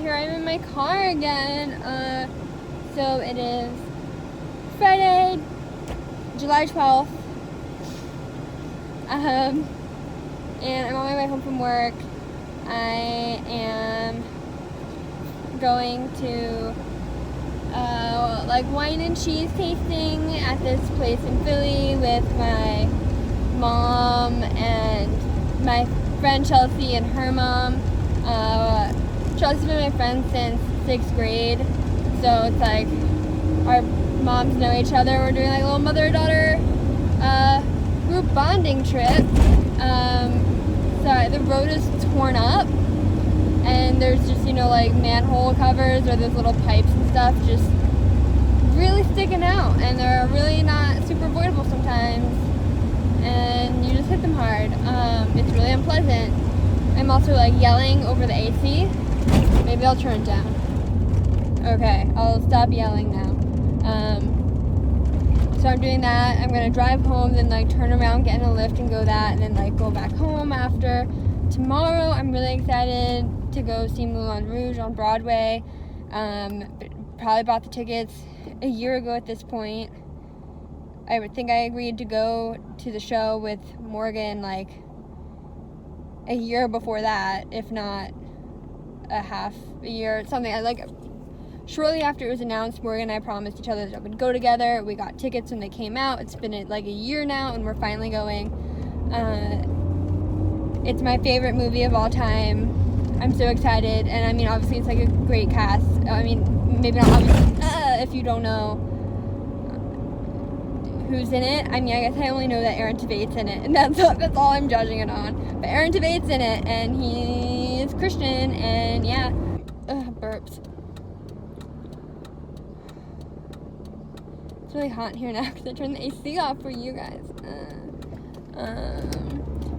here I am in my car again. So it is Friday, July 12th. And I'm on my way home from work. I am going to like wine and cheese tasting at this place in Philly with my mom and my friend Chelsea and her mom. Chelsea's been my friend since 6th grade, so it's like our moms know each other. We're doing like a little mother-daughter group bonding trip. So the road is torn up, and there's just, you know, like manhole covers or those little pipes and stuff just really sticking out, and they're really not super avoidable sometimes, and you just hit them hard. It's really unpleasant. I'm also like yelling over the AC. Maybe I'll turn it down. Okay, I'll stop yelling now. So I'm doing that. I'm gonna drive home, then like turn around, get in a Lyft and go that, and then like go back home after. Tomorrow I'm really excited to go see Moulin Rouge on Broadway. Probably bought the tickets a year ago at this point. I would think I agreed to go to the show with Morgan like a year before that, if not a half a year, something. Shortly after it was announced, Morgan and I promised each other that we would go together. We got tickets when they came out. It's been like a year now, and we're finally going. It's my favorite movie of all time. I'm so excited, and I mean, obviously it's like a great cast. I mean, maybe not obviously if you don't know who's in it. I mean, I guess I only know that Aaron Tveit's in it, and that's all I'm judging it on. But Aaron Tveit's in it, and he is Christian, and yeah. Burps. It's really hot here now because I turned the AC off for you guys.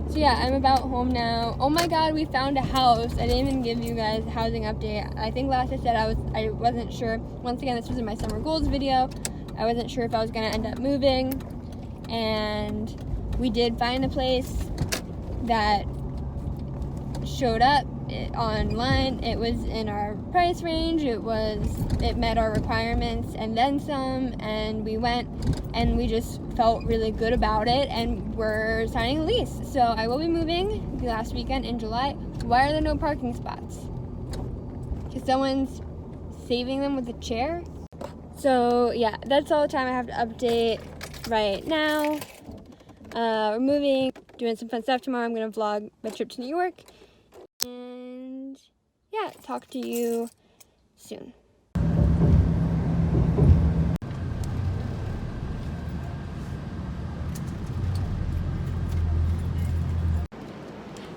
So yeah, I'm about home now. Oh my god, we found a house. I didn't even give you guys a housing update. I think last I said I wasn't sure. Once again, this was in my summer goals video. I wasn't sure if I was gonna end up moving, and we did find a place that showed up online. It was in our price range. It met our requirements and then some, and we went and we just felt really good about it, and we're signing a lease. So I will be moving the last weekend in July. Why are there no parking spots? Because someone's saving them with a chair? So yeah, that's all the time I have to update right now. We're moving, doing some fun stuff tomorrow. I'm gonna vlog my trip to New York. And yeah, talk to you soon.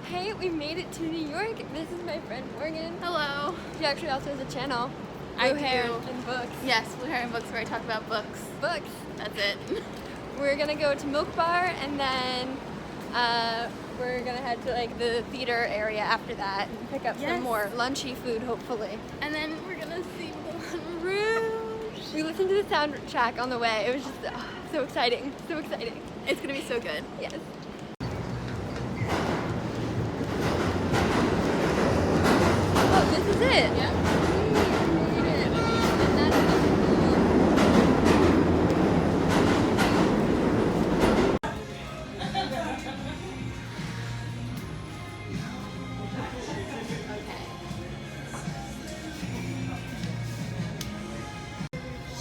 Hey, we made it to New York. This is my friend Morgan. Hello. She actually also has a channel. I Blue Hair do. and Books. Yes, Blue Hair and Books, where I talk about books. Books. That's it. We're gonna go to Milk Bar, and then we're gonna head to like the theater area after that and pick up some more lunchy food, hopefully. And then we're gonna see Moulin Rouge. We listened to the soundtrack on the way. It was just so exciting, so exciting. It's gonna be so good. Yes. Oh, this is it. Yeah.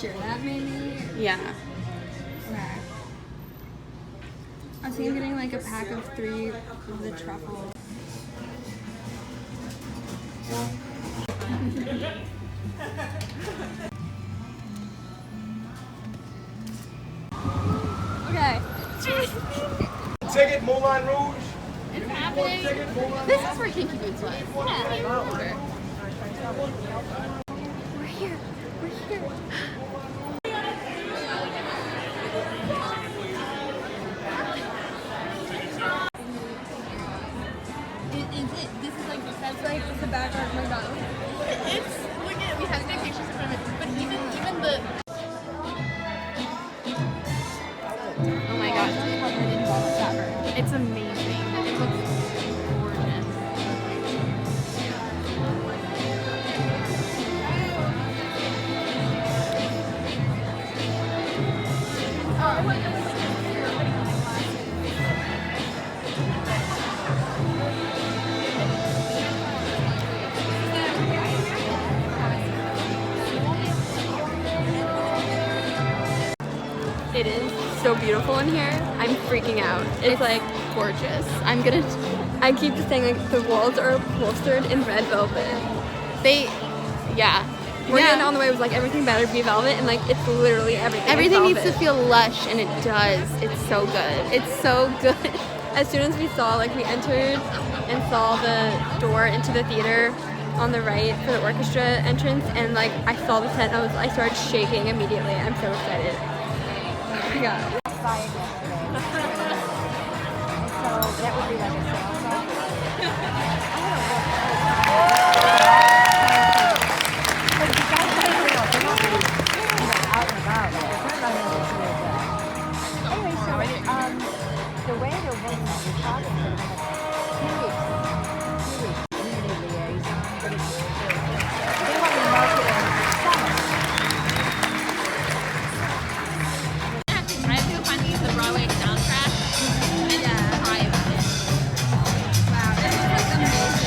Sure, that maybe. Yeah. Okay. I was thinking of getting like a pack of 3 of the truffle. Okay. Ticket, Moulin Rouge. It's happening. This is where Kinky Boots was. Yeah, I remember. We're here. We're here. This is like, that's like the back of McDonald's. It's, look at, we have to take pictures in front of it, but even the, oh my gosh, it's amazing. It looks gorgeous. It is so beautiful in here. I'm freaking out. It's like gorgeous. I keep just saying like the walls are upholstered in red velvet. Morgan on the way was like everything better be velvet, and like it's literally everything. Everything needs to feel lush, and it does. It's so good. It's so good. As soon as we entered and saw the door into the theater on the right for the orchestra entrance, and like I saw the tent, I started shaking immediately. I'm so excited. Oh my god. So that would be like a sales song. But the guys that they're not really, out and about. They're running this really good. Anyway, so the way they're working on the shopping for the next 2 weeks, community liaison, but it's they want to market it in summer. Right to find the Broadway soundtrack and cry about it. Wow, this is like amazing.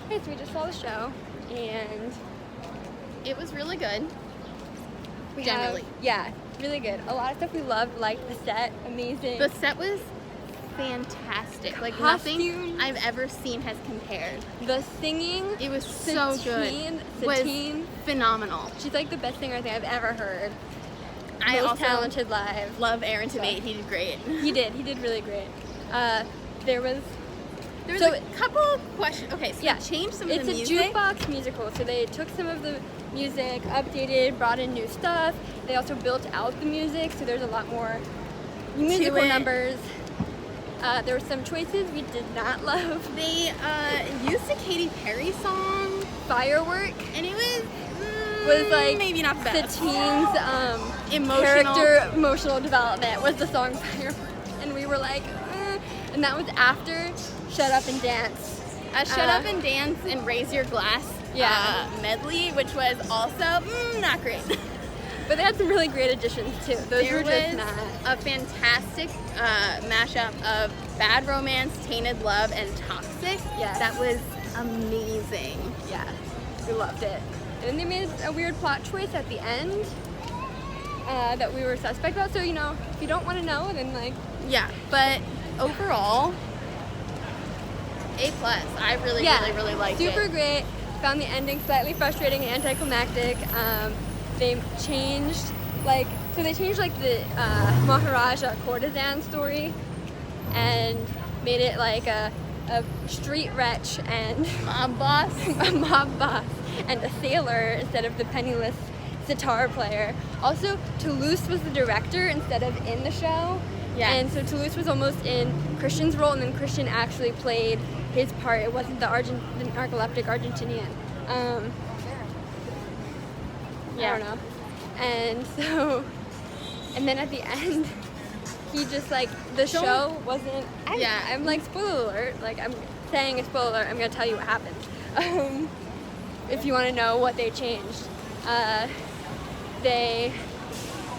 Okay, so we just saw the show, and It was really good. we Generally. really good. A lot of stuff we loved, like the set, amazing. The set was fantastic. Like Costumes. nothing I've ever seen has compared. The singing, It was so good. Satine, Was phenomenal. she's like the best singer I think I've ever heard. I Most also talented live. love Aaron Tveit. He did great. He did really great. There was There's So- a couple of questions. Okay, so Yeah, they changed some it's of the a music. jukebox musical, so they took some of the music, updated, brought in new stuff. They also built out the music, so there's a lot more musical it. numbers. There were some choices we did not love. They used a Katy Perry song, Firework and it was like maybe not the best. Satine's Emotional. character emotional development was the song Firework, and we were like, and that was after Shut Up and Dance. Shut Up and Dance and Raise Your Glass medley, which was also not great. But they had some really great additions too. Those There were was just not. a fantastic mashup of Bad Romance, Tainted Love, and Toxic. Yes. That was amazing. Yeah, we loved it. And then they made a weird plot choice at the end that we were suspect about. So, you know, if you don't want to know, then like, Yeah, but overall, A+. I really liked it. super great. Found the ending slightly frustrating and anticlimactic. They changed the Maharaja courtesan story and made it like a street wretch and Mob boss. a mob boss and a sailor instead of the penniless sitar player. Also, Toulouse was the director instead of in the show. Yes. And so Toulouse was almost in Christian's role, and then Christian actually played his part. It wasn't the narcoleptic Argentinian. I don't know. And so, and then at the end, he just like, the show wasn't, I'm like, spoiler alert, like I'm saying a spoiler alert, I'm gonna tell you what happened. If you wanna know what they changed. They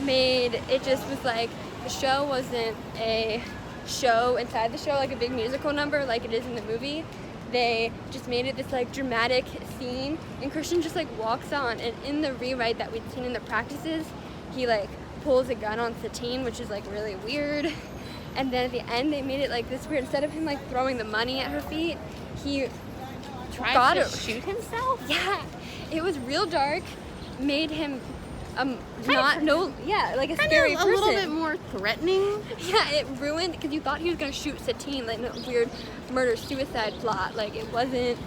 made, it just was like, the show wasn't a show inside the show, like a big musical number like it is in the movie. They just made it this like dramatic scene, and Christian just like walks on, and in the rewrite that we'd seen in the practices, he like pulls a gun on Satine, which is like really weird. And then at the end they made it like this weird, instead of him like throwing the money at her feet, he Tried to shoot himself? Yeah, it was real dark, made him like a scary person. A little bit more threatening. Yeah, it ruined, because you thought he was gonna shoot Satine, like a weird murder-suicide plot. Like it wasn't,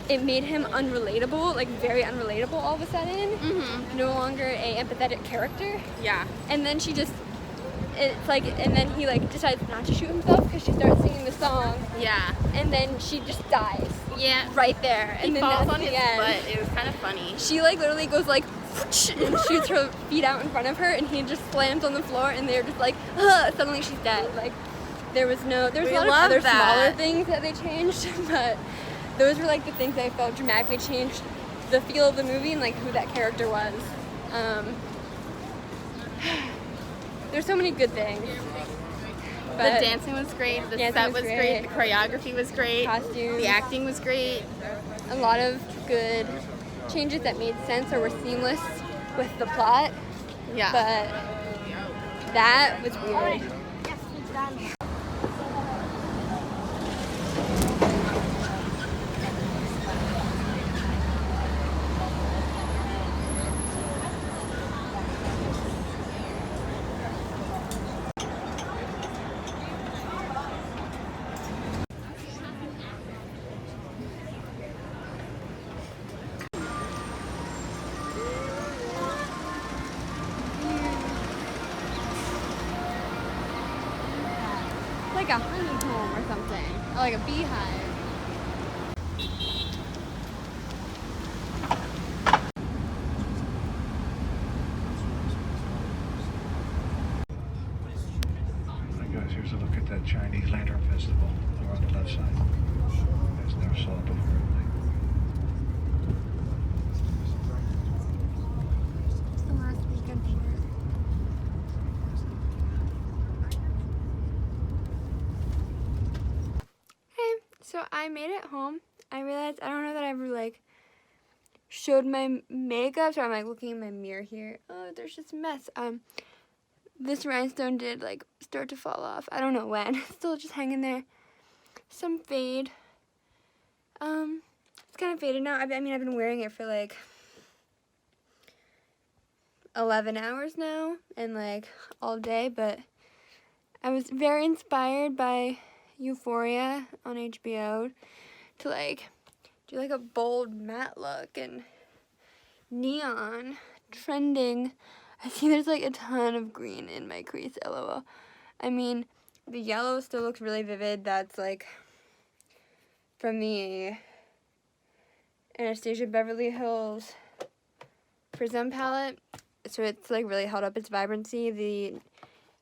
it made him unrelatable, like very unrelatable all of a sudden. Mm-hmm. No longer a empathetic character. Yeah. And then it's like, and then he like decides not to shoot himself because she starts singing the song. Yeah. And then she just dies. Yeah. Right there. He And then falls that's on the his end. butt. It was kind of funny. She like literally goes like and shoots her feet out in front of her, and he just slams on the floor, and they're just like, suddenly she's dead. Like there's a lot of other smaller things that they changed, but those were like the things that I felt dramatically changed the feel of the movie and like who that character was. There's so many good things. But the dancing was great, the dancing set was was great, the great. choreography was great, Costumes. the acting was great. A lot of good changes that made sense or were seamless with the plot. Yeah. But that was weird. Like a honeycomb or something, or like a beehive. Hi guys, here's a look at that Chinese Lantern Festival over on the left side. You guys never saw it before, really. It's the last weekend here. Hey, so I made it home. I realized I don't know that I ever like showed my makeup, so I'm like looking in my mirror here. Oh, there's just a mess. This rhinestone did like start to fall off. I don't know when. It's still just hanging there. Some fade. It's kind of faded now. I mean, I've been wearing it for like 11 hours now and like all day, but I was very inspired by Euphoria on HBO to like do like a bold matte look and neon trending. I see there's like a ton of green in my crease, lol. I mean, the yellow still looks really vivid. That's like from the Anastasia Beverly Hills Prism palette. So it's like really held up its vibrancy. The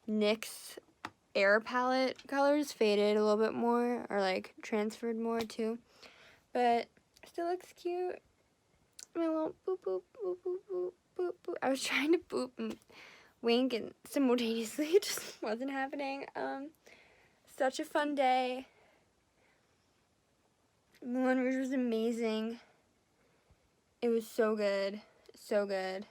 NYX Air palette colors faded a little bit more, or like transferred more too. But still looks cute. My little boop boop boop boop boop boop boop. I was trying to boop and wink and simultaneously it just wasn't happening. Such a fun day. Moulin Rouge was amazing. It was so good. So good.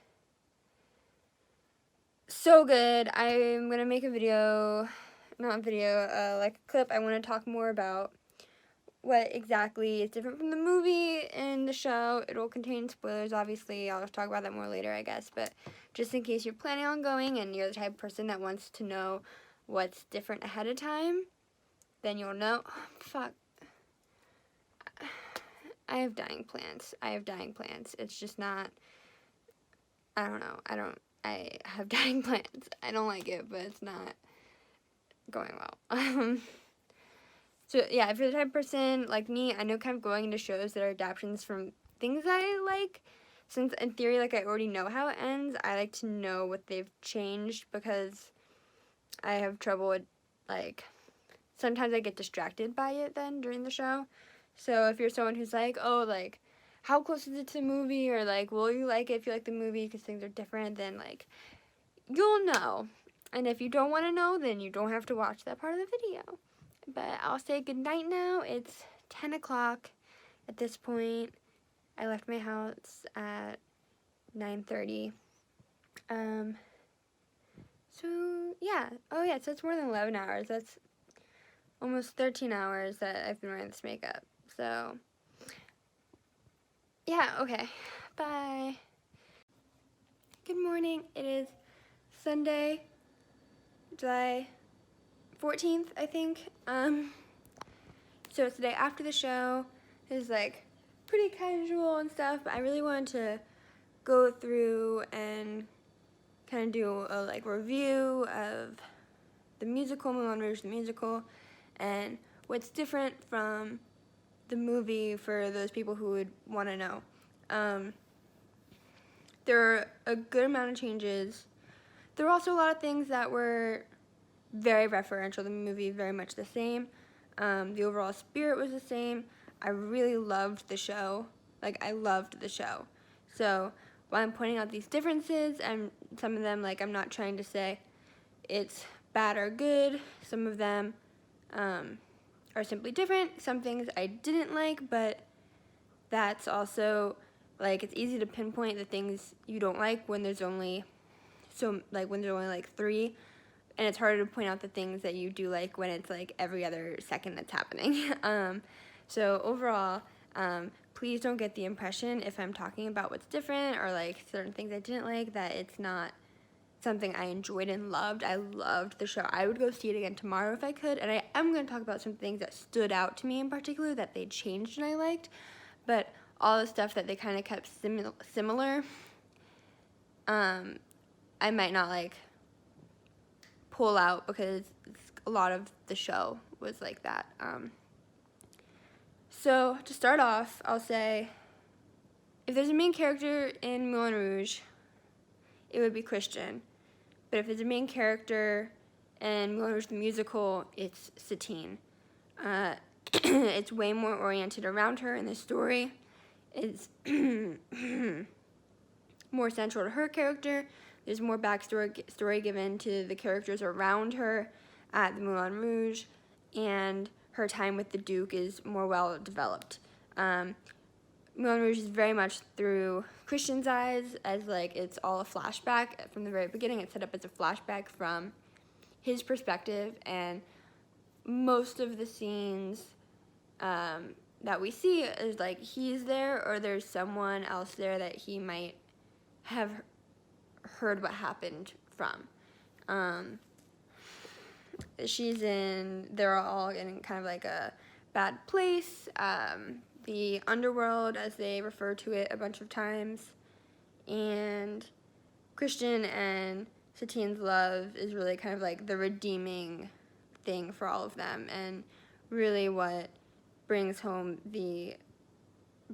So good. I'm gonna make a video, not a video, like a clip. I want to talk more about what exactly is different from the movie and the show. It will contain spoilers, obviously. I'll talk about that more later, I guess. But just in case you're planning on going and you're the type of person that wants to know what's different ahead of time, then you'll know. Fuck. I have dying plants. It's just not, I don't know. I have dying plants. I don't like it, but it's not going well. So yeah, if you're the type of person like me, I know kind of going into shows that are adaptations from things I like, since in theory, like I already know how it ends, I like to know what they've changed because I have trouble with, like, sometimes I get distracted by it then during the show. So if you're someone who's like, oh, like, how close is it to the movie, or like, will you like it if you like the movie because things are different, then like, you'll know. And if you don't want to know, then you don't have to watch that part of the video. But I'll say good night now. It's 10 o'clock at this point. I left my house at 9:30. So yeah. Oh yeah, so it's more than 11 hours. That's almost 13 hours that I've been wearing this makeup. So yeah, okay. Bye. Good morning. It is Sunday, July 14th, I think. So it's the day after the show. It's like pretty casual and stuff, but I really wanted to go through and kind of do a like review of the musical, Moulin Rouge the musical, and what's different from the movie for those people who would want to know. There are a good amount of changes. There were also a lot of things that were very referential. The movie is very much the same. The overall spirit was the same. I really loved the show. Like, I loved the show. So while I'm pointing out these differences, and some of them, like, I'm not trying to say it's bad or good. Some of them are simply different. Some things I didn't like, but that's also, like, it's easy to pinpoint the things you don't like when there's only like 3, and it's harder to point out the things that you do like when it's like every other second that's happening. So overall, please don't get the impression if I'm talking about what's different or like certain things I didn't like that it's not something I enjoyed and loved. I loved the show. I would go see it again tomorrow if I could, and I am going to talk about some things that stood out to me in particular that they changed and I liked, but all the stuff that they kind of kept similar, I might not like pull out because a lot of the show was like that. So to start off, I'll say if there's a main character in Moulin Rouge, it would be Christian. But if there's a main character in Moulin Rouge the musical, it's Satine. It's way more oriented around her, and the story is more central to her character. There's more backstory given to the characters around her at the Moulin Rouge, and her time with the Duke is more well developed. Moulin Rouge is very much through Christian's eyes, as like it's all a flashback from the very beginning. It's set up as a flashback from his perspective, and most of the scenes that we see is like he's there or there's someone else there that he might have heard what happened from. They're all in kind of like a bad place, the underworld as they refer to it a bunch of times, and Christian and Satine's love is really kind of like the redeeming thing for all of them, and really what brings home the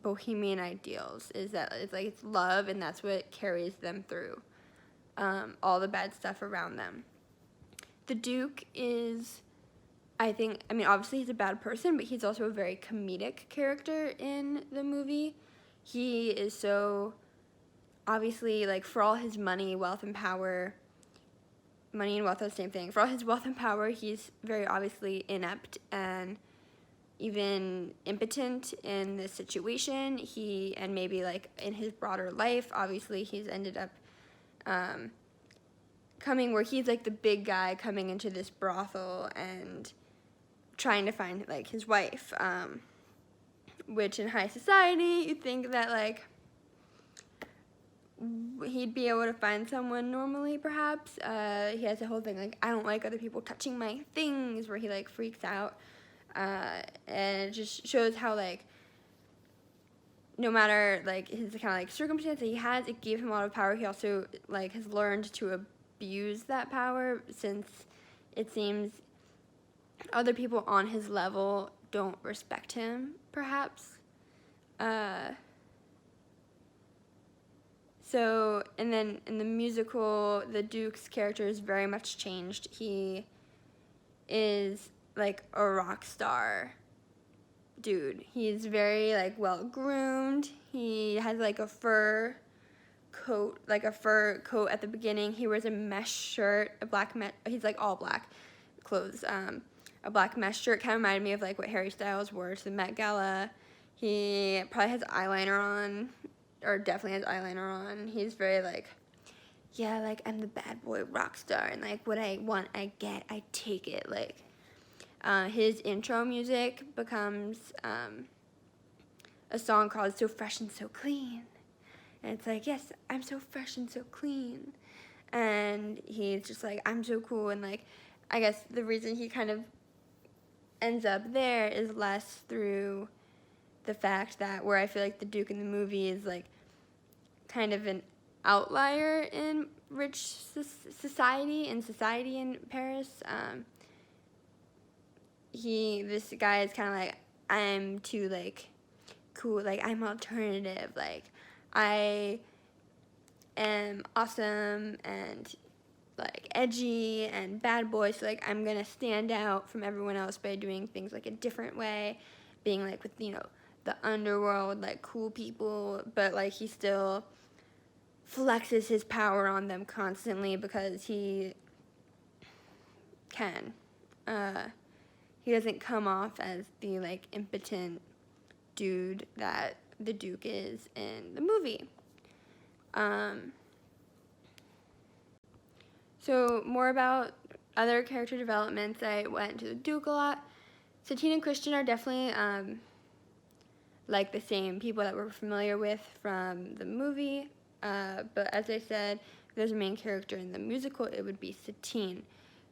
bohemian ideals is that it's love, and that's what carries them through all the bad stuff around them. The Duke is, obviously he's a bad person, but he's also a very comedic character in the movie. He is so, obviously, like, for all his money, wealth, and power, money and wealth are the same thing. For all his wealth and power, he's very obviously inept and even impotent in this situation. And maybe, like, in his broader life, obviously he's ended up coming where he's like the big guy coming into this brothel and trying to find like his wife, which in high society you'd think that like he'd be able to find someone normally, perhaps. He has a whole thing like, I don't like other people touching my things, where he like freaks out, and it just shows how like no matter like his kind of like circumstance that he has, it gave him a lot of power. He also like has learned to abuse that power, since it seems other people on his level don't respect him, perhaps. So, and then in the musical, the Duke's character is very much changed. He is like a rock star dude. He's very like well groomed. He has like a fur coat at the beginning. He wears a mesh shirt, he's like all black clothes. A black mesh shirt kind of reminded me of like what Harry Styles wore to the Met Gala. He probably has eyeliner on, or definitely has eyeliner on. He's very like, yeah, like I'm the bad boy rock star, and like what I want I get, I take it. Like his intro music becomes a song called So Fresh and So Clean. And it's like, yes, I'm so fresh and so clean. And he's just like, I'm so cool. And like, I guess the reason he kind of ends up there is less through the fact that where I feel like the Duke in the movie is like kind of an outlier in rich society in Paris. This guy is kind of like, I'm too like cool, like I'm alternative, like I am awesome and like edgy and bad boy, so like I'm gonna stand out from everyone else by doing things like a different way, being like with, you know, the underworld, like cool people, but like he still flexes his power on them constantly because he Ken. He doesn't come off as the like impotent dude that the Duke is in the movie. So more about other character developments. I went to the Duke a lot. Satine and Christian are definitely like the same people that we're familiar with from the movie. But as I said, if there's a main character in the musical, it would be Satine.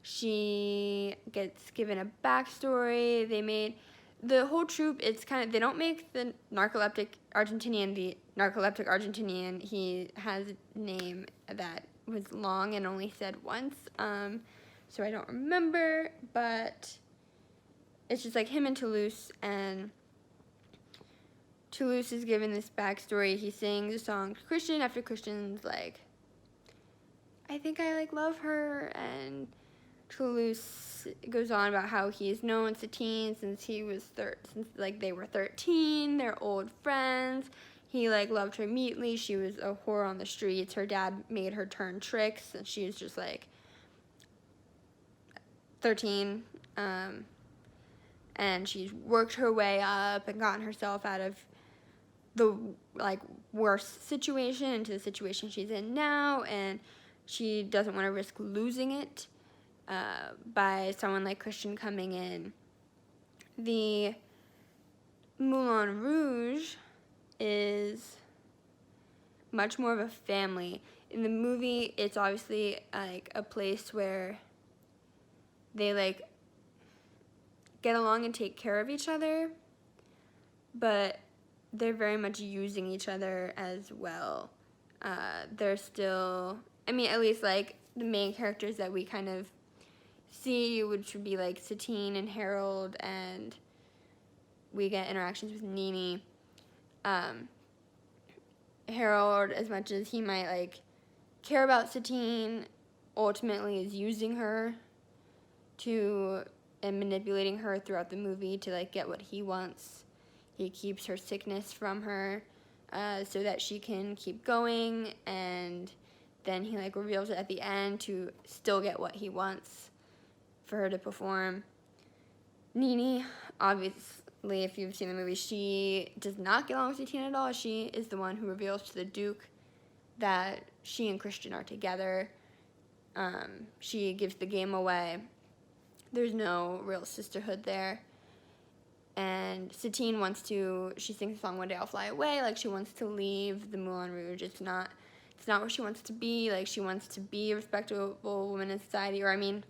She gets given a backstory. They made the whole troupe. It's kind of, they don't make the narcoleptic Argentinian the narcoleptic Argentinian. He has a name that was long and only said once. So I don't remember, but it's just like him and Toulouse, and Toulouse is given this backstory. He sings a song to Christian after Christian's like, I think I like love her, and Toulouse goes on about how he's known Satine since he was since like they were 13. They're old friends. He like loved her immediately. She was a whore on the streets. Her dad made her turn tricks, and she was just like 13. And she's worked her way up and gotten herself out of the like worst situation into the situation she's in now, and she doesn't want to risk losing it by someone like Christian coming in. The Moulin Rouge is much more of a family. In the movie, it's obviously like a place where they like get along and take care of each other, but they're very much using each other as well. They're still, I mean, at least like the main characters that we kind of see, which would be like Satine and Harold, and we get interactions with Nini. Harold, as much as he might like care about Satine, ultimately is using her to and manipulating her throughout the movie to like get what he wants. He keeps her sickness from her so that she can keep going, and then he like reveals it at the end to still get what he wants for her to perform. Nini, obviously, if you've seen the movie, she does not get along with Satine at all. She is the one who reveals to the Duke that she and Christian are together. She gives the game away. There's no real sisterhood there. And Satine wants to, she sings the song One Day I'll Fly Away, like she wants to leave the Moulin Rouge. It's not where she wants to be. Like she wants to be a respectable woman in society, or I mean,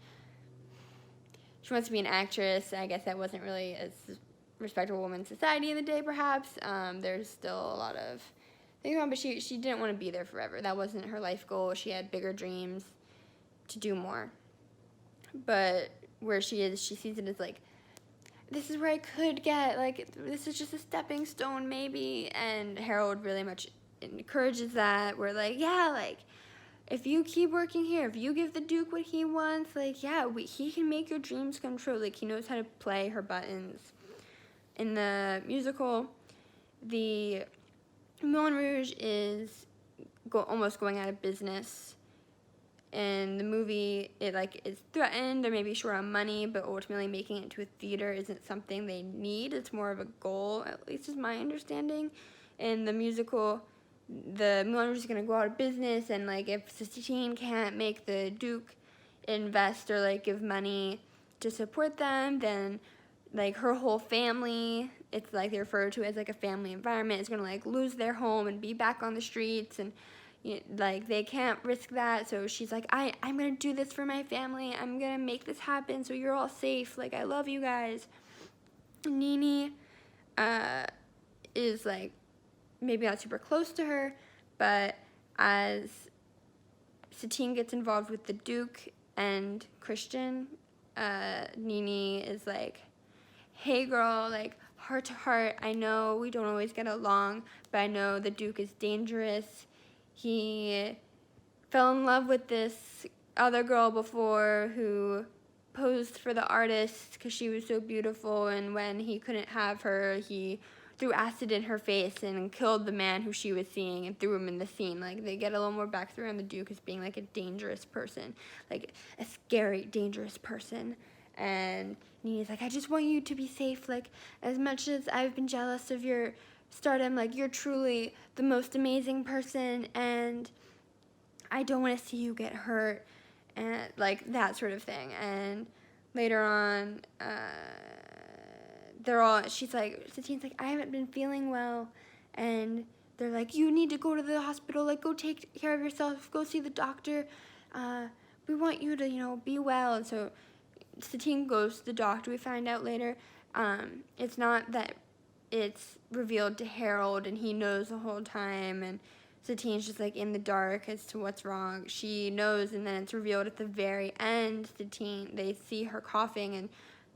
she wants to be an actress. I guess that wasn't really a respectable woman in society in the day, perhaps. There's still a lot of things on, but she didn't want to be there forever. That wasn't her life goal. She had bigger dreams to do more. But where she is, she sees it as like, this is where I could get, like, this is just a stepping stone, maybe. And Harold really much encourages that. We're like, yeah, like, if you keep working here, if you give the Duke what he wants, like, yeah, he can make your dreams come true. Like, he knows how to play her buttons. In the musical, the Moulin Rouge is almost going out of business. In the movie, it like is threatened. They may be short on money, but ultimately making it into a theater isn't something they need. It's more of a goal, at least is my understanding. In the musical, the Moulin Rouge is going to go out of business, and like if Satine can't make the Duke invest or like give money to support them, then like her whole family, it's like they refer to it as like a family environment, is going to like lose their home and be back on the streets, and like they can't risk that. So she's like, I'm gonna do this for my family. I'm gonna make this happen so you're all safe. Like, I love you guys. Nini is like maybe not super close to her, but as Satine gets involved with the Duke and Christian, Nini is like, hey girl, like heart to heart, I know we don't always get along, but I know the Duke is dangerous. He fell in love with this other girl before who posed for the artist because she was so beautiful, and when he couldn't have her, he threw acid in her face and killed the man who she was seeing and threw him in the scene. Like, they get a little more backstory on the Duke as being, like, a dangerous person, like, a scary, dangerous person. And he's like, I just want you to be safe, like, as much as I've been jealous of your stardom, like, you're truly the most amazing person, and I don't want to see you get hurt, and, like, that sort of thing. And later on, she's like, Satine's like, I haven't been feeling well, and they're like, you need to go to the hospital, like, go take care of yourself, go see the doctor, we want you to, you know, be well. And so Satine goes to the doctor. We find out later, it's not that it's revealed to Harold and he knows the whole time, and Satine's just like in the dark as to what's wrong. She knows, and then it's revealed at the very end. Satine, they see her coughing and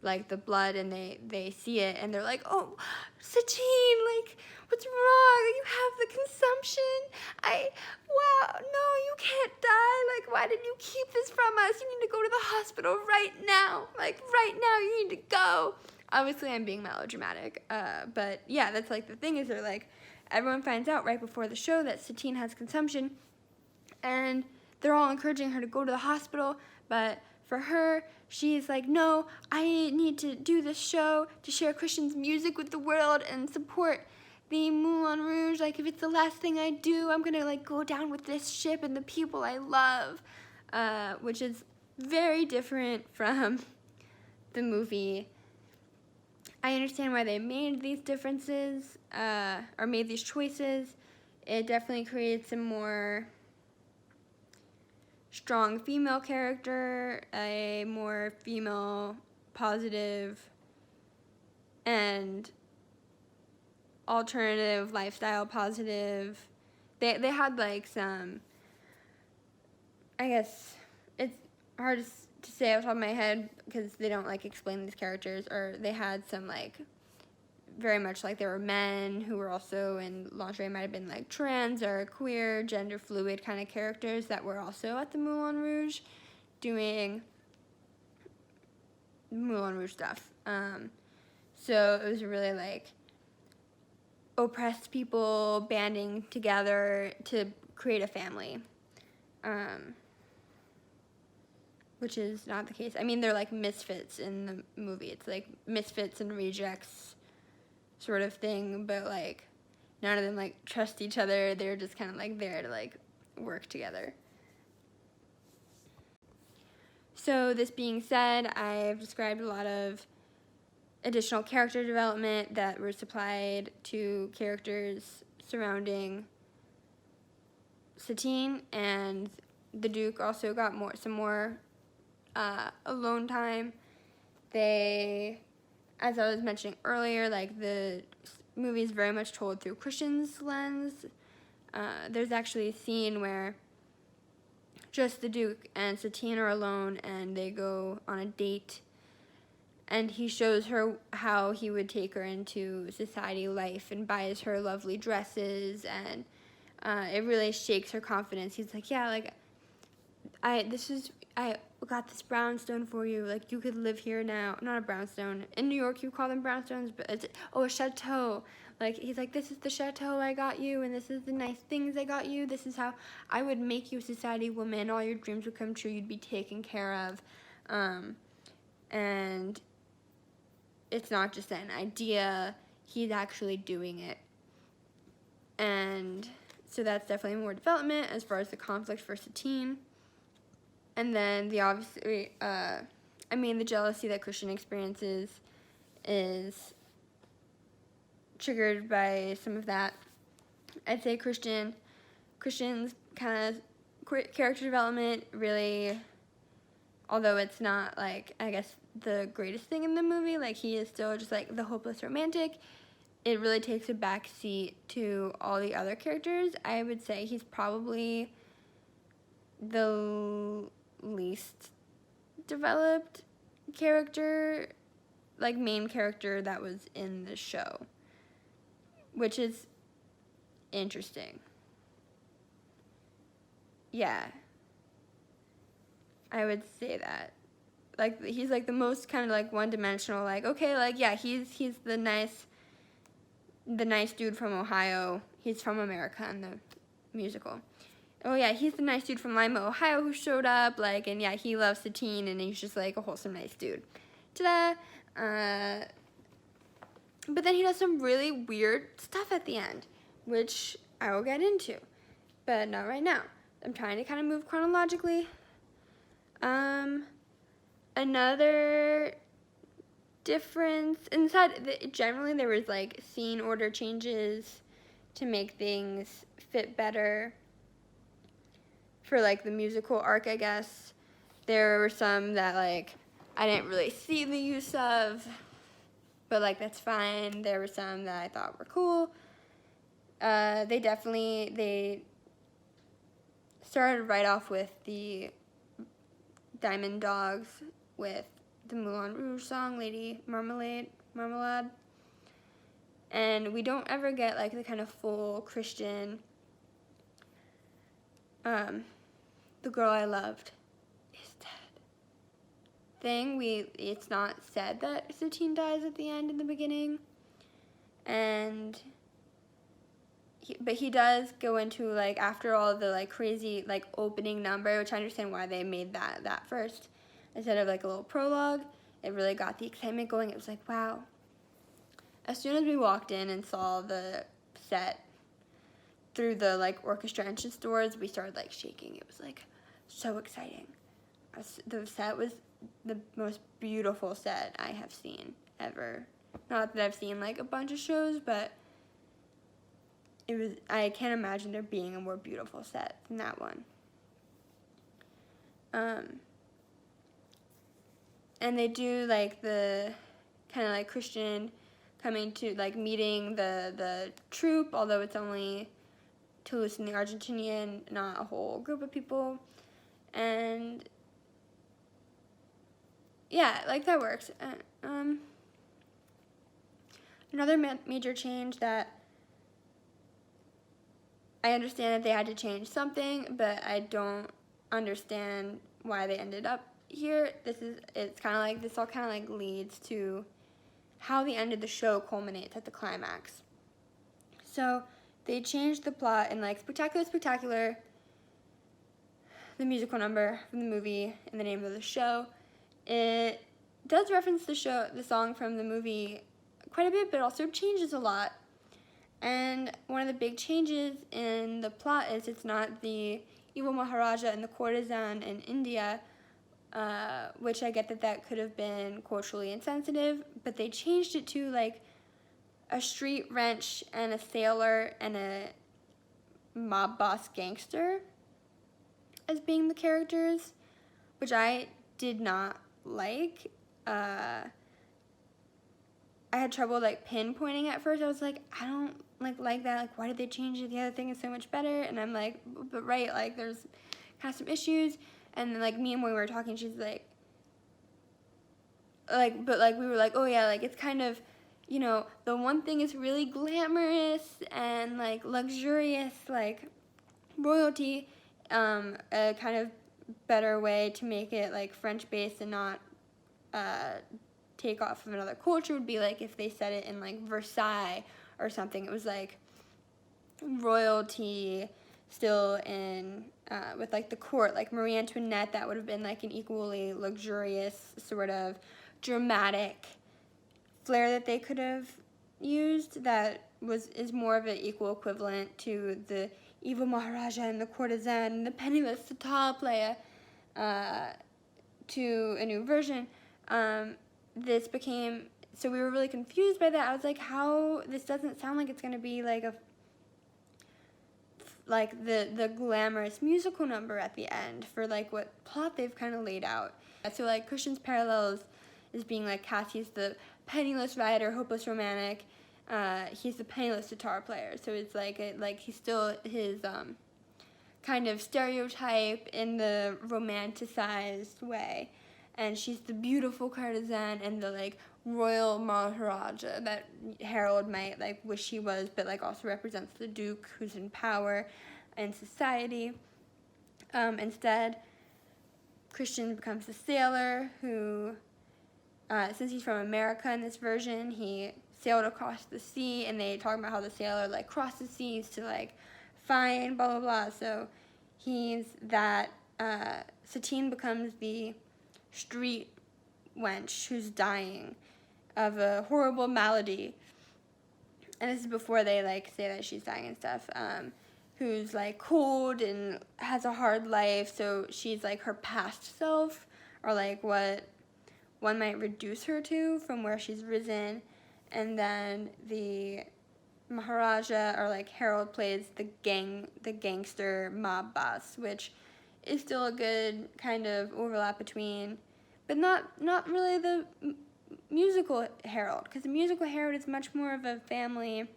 like the blood, and they see it, and they're like, oh, Satine, like, what's wrong? You have the consumption. Wow, no, you can't die. Like, why did you keep this from us? You need to go to the hospital right now. Like, right now, you need to go. Obviously, I'm being melodramatic, but yeah, that's like the thing is they're like, everyone finds out right before the show that Satine has consumption, and they're all encouraging her to go to the hospital, but for her, she's like, no, I need to do this show to share Christian's music with the world and support the Moulin Rouge. Like, if it's the last thing I do, I'm gonna like go down with this ship and the people I love, which is very different from the movie. I understand why they made these differences, or made these choices. It definitely creates a more strong female character, a more female positive and alternative lifestyle positive. They had like some, I guess it's hard to say off the top of my head because they don't like explain these characters, or they had some like very much like there were men who were also in lingerie, might have been like trans or queer, gender fluid kind of characters that were also at the Moulin Rouge doing Moulin Rouge stuff. So it was really like oppressed people banding together to create a family, which is not the case. I mean, they're like misfits in the movie. It's like misfits and rejects sort of thing, but like none of them like trust each other. They're just kind of like there to like work together. So this being said, I've described a lot of additional character development that were supplied to characters surrounding Satine, and the Duke also got some more alone time. They, as I was mentioning earlier, like the movie is very much told through Christian's lens. There's actually a scene where just the Duke and Satine are alone, and they go on a date, and he shows her how he would take her into society life and buys her lovely dresses, and it really shakes her confidence. He's like, yeah, like, I got this brownstone for you. Like, you could live here now. Not a brownstone. In New York, you call them brownstones, but it's, a chateau. Like, he's like, this is the chateau I got you, and this is the nice things I got you. This is how I would make you a society woman. All your dreams would come true. You'd be taken care of. And it's not just an idea. He's actually doing it. And so that's definitely more development as far as the conflict for Satine. And then the jealousy that Christian experiences is triggered by some of that. I'd say Christian's kind of character development really, although it's not like, I guess, the greatest thing in the movie, like he is still just like the hopeless romantic, it really takes a back seat to all the other characters. I would say he's probably the least developed character, like main character that was in the show, which is interesting. Yeah, I would say that. Like, he's like the most kind of like one-dimensional, like, okay, like, yeah, he's the nice the nice dude from Ohio. He's from America in the musical. Oh yeah, he's the nice dude from Lima, Ohio who showed up, like, and yeah, he loves Satine, and he's just like a wholesome, nice dude. Ta-da! But then he does some really weird stuff at the end, which I will get into, but not right now. I'm trying to kind of move chronologically. Another difference inside, generally there was like scene order changes to make things fit better for like the musical arc, I guess. There were some that like I didn't really see the use of, but like that's fine. There were some that I thought were cool. They started right off with the Diamond Dogs with the Moulin Rouge song, Lady Marmalade. And we don't ever get like the kind of full Christian, the girl I loved is dead thing. It's not said that Satine dies at the end in the beginning. But he does go into like, after all the like crazy like opening number, which I understand why they made that first instead of like a little prologue. It really got the excitement going. It was like, wow. As soon as we walked in and saw the set through the like orchestra entrance doors, we started like shaking. It was like so exciting. The set was the most beautiful set I have seen ever. Not that I've seen like a bunch of shows, but I can't imagine there being a more beautiful set than that one. And they do like the kind of like Christian coming to like meeting the troupe, although it's only Toulouse and the Argentinian, not a whole group of people. And yeah, like that works. Another major change that I understand that they had to change something, but I don't understand why they ended up here. It's kind of like, this all kind of like leads to how the end of the show culminates at the climax. So they changed the plot in like Spectacular, the musical number from the movie and the name of the show. It does reference the song from the movie quite a bit, but also changes a lot. And one of the big changes in the plot is it's not the evil Maharaja and the courtesan in India, which I get that could have been culturally insensitive, but they changed it to like a street wrench and a sailor and a mob boss gangster as being the characters, which I did not like. I had trouble like pinpointing at first. I was like, I don't like that. Like, why did they change it? The other thing is so much better. And I'm like, but right, like there's kind of some issues. And then like me and when we were talking, she's like, but like we were like, oh yeah, like it's kind of, you know, the one thing is really glamorous and like luxurious, like royalty. A kind of better way to make it like French based and not take off of another culture would be like if they said it in like Versailles or something. It was like royalty still in with like the court, like Marie Antoinette. That would have been like an equally luxurious sort of dramatic flair that they could have used. That is more of an equal equivalent to the evil Maharaja and the courtesan and the penniless sitar player to a new version. This became, so we were really confused by that. I was like, how, this doesn't sound like it's going to be like the glamorous musical number at the end for like what plot they've kind of laid out. So like Christian's parallels is being like Cassie's the penniless writer, hopeless romantic. He's the penniless guitar player. So it's like he's still his kind of stereotype in the romanticized way. And she's the beautiful courtesan and the like royal Maharaja that Harold might like wish he was, but like also represents the Duke who's in power in society. Instead, Christian becomes the sailor who, since he's from America in this version, he sailed across the sea, and they talk about how the sailor like crosses seas to like find blah blah blah. So he's that Satine becomes the street wench who's dying of a horrible malady, and this is before they like say that she's dying and stuff. Who's like cold and has a hard life, so she's like her past self, or like what one might reduce her to from where she's risen. And then the Maharaja, or like Harold, plays the gangster mob boss, which is still a good kind of overlap between, but not really the musical Harold, because the musical Harold is much more of a family,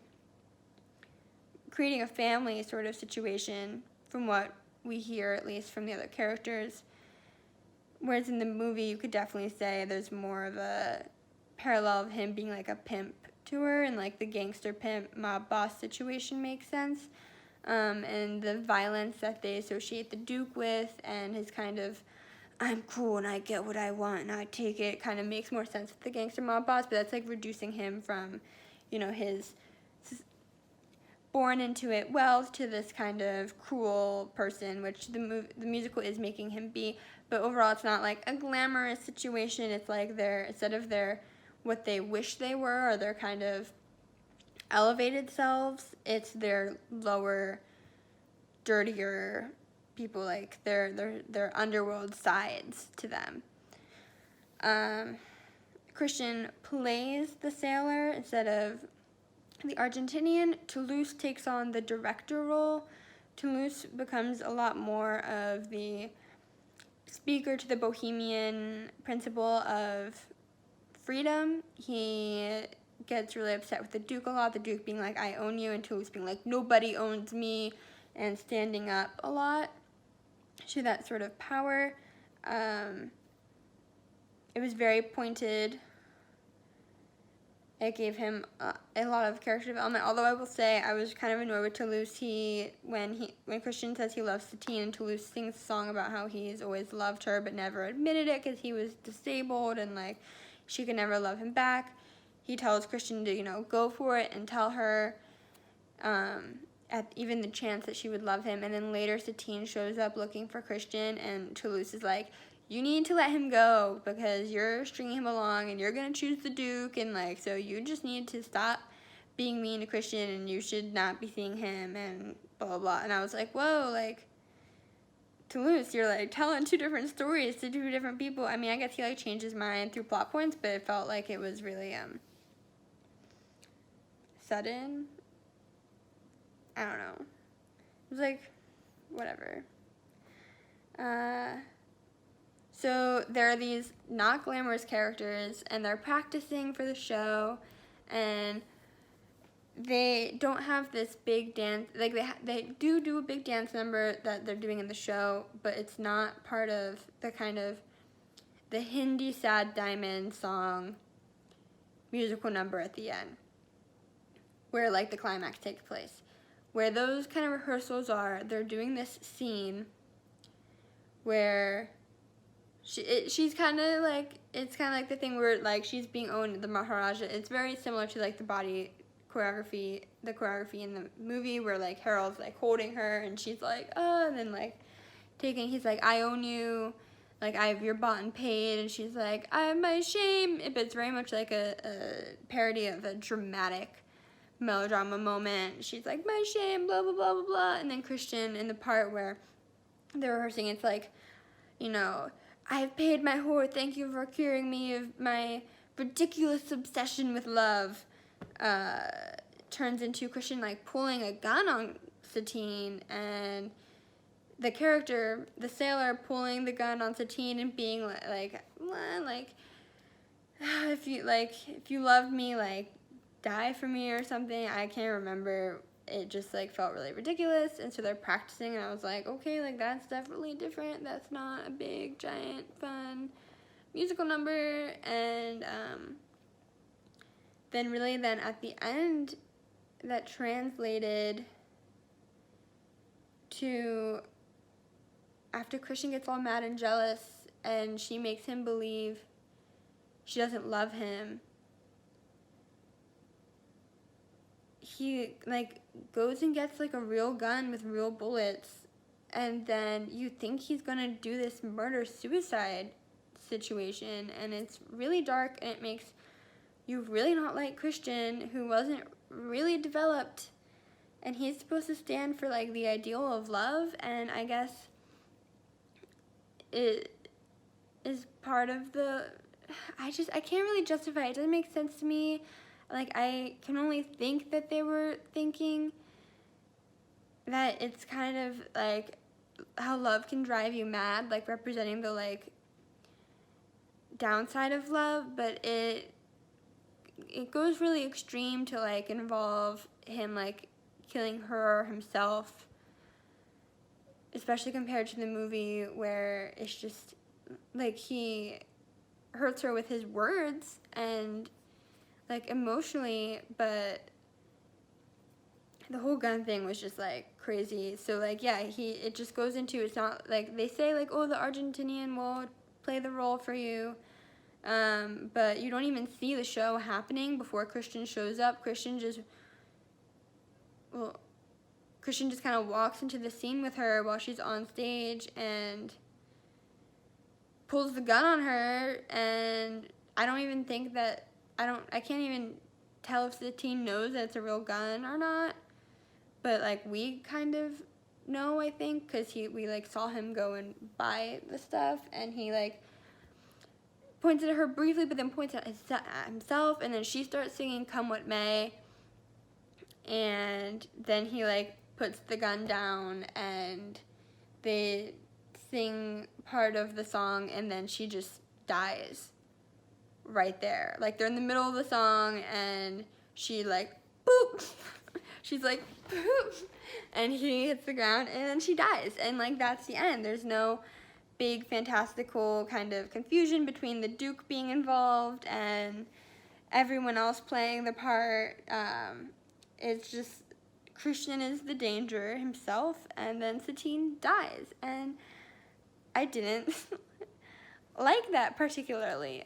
creating a family sort of situation from what we hear, at least from the other characters. Whereas in the movie, you could definitely say there's more of a parallel of him being like a pimp to her, and like the gangster pimp mob boss situation makes sense. And the violence that they associate the Duke with, and his kind of, I'm cool and I get what I want and I take it, kind of makes more sense with the gangster mob boss, but that's like reducing him from, you know, his born into it wealth to this kind of cruel person, which the musical is making him be. But overall, it's not like a glamorous situation. It's like instead of what they wish they were, or their kind of elevated selves, it's their lower, dirtier people, like their underworld sides to them. Christian plays the sailor instead of the Argentinian. Toulouse takes on the director role. Toulouse becomes a lot more of the speaker to the bohemian principle of freedom. He gets really upset with the Duke a lot, the Duke being like, I own you, and Toulouse being like, nobody owns me, and standing up a lot to that sort of power. It was very pointed. It gave him a lot of character development, although I will say I was kind of annoyed with Toulouse. When Christian says he loves Satine, and Toulouse sings a song about how he's always loved her but never admitted it because he was disabled and like she could never love him back. He tells Christian to, you know, go for it and tell her at even the chance that she would love him. And then later Satine shows up looking for Christian, and Toulouse is like, you need to let him go because you're stringing him along and you're going to choose the Duke, and like, so you just need to stop being mean to Christian and you should not be seeing him and blah, blah, blah. And I was like, whoa, like, Toulouse, you're like telling two different stories to two different people. I mean, I guess he like changed his mind through plot points, but it felt like it was really sudden. I don't know. It was like, whatever. So there are these not glamorous characters, and they're practicing for the show, and they don't have this big dance. Like they do a big dance number that they're doing in the show, but it's not part of the kind of the Hindi Sad Diamond song musical number at the end, where like the climax takes place. Where those kind of rehearsals are, they're doing this scene where she's kind of like, it's kind of like the thing where like she's being owned, the Maharaja. It's very similar to like the choreography in the movie where like Harold's like holding her and she's like, oh, and then like he's like, I own you, like you're bought and paid, and she's like, I have my shame. But it's very much like a parody of a dramatic melodrama moment. She's like, my shame, blah, blah, blah, blah, blah. And then Christian, in the part where they're rehearsing, it's like, you know, I have paid my whore, thank you for curing me of my ridiculous obsession with love. Turns into Christian like pulling a gun on Satine, and the character, the sailor, pulling the gun on Satine and being like if you love me, like die for me or something. I can't remember. It just like felt really ridiculous, and so they're practicing, and I was like, okay, like that's definitely different. That's not a big giant fun musical number. And then at the end, that translated to after Christian gets all mad and jealous and she makes him believe she doesn't love him, he like goes and gets like a real gun with real bullets, and then you think he's gonna do this murder-suicide situation, and it's really dark, and it makes you really not like Christian, who wasn't really developed, and he's supposed to stand for like the ideal of love, and I guess it is part of the, I can't really justify it. It doesn't make sense to me. Like, I can only think that they were thinking that it's kind of like how love can drive you mad, like representing the like downside of love, but it goes really extreme to like involve him like killing her or himself, especially compared to the movie where it's just like he hurts her with his words and like emotionally, but the whole gun thing was just like crazy. So like, yeah, it just goes into, it's not like they say like, oh, the Argentinian will play the role for you, but you don't even see the show happening before Christian shows up. Christian just kind of walks into the scene with her while she's on stage and pulls the gun on her, and I don't even think that, I can't even tell if the teen knows that it's a real gun or not, but like we kind of know, I think, because we like saw him go and buy the stuff, and he like points at her briefly, but then points at himself, and then she starts singing Come What May, and then he like puts the gun down, and they sing part of the song, and then she just dies right there. Like, they're in the middle of the song, and she like, boop, she's like, boop, and he hits the ground, and then she dies, and like, that's the end. There's no big fantastical kind of confusion between the Duke being involved and everyone else playing the part. It's just Christian is the danger himself, and then Satine dies, and I didn't like that particularly.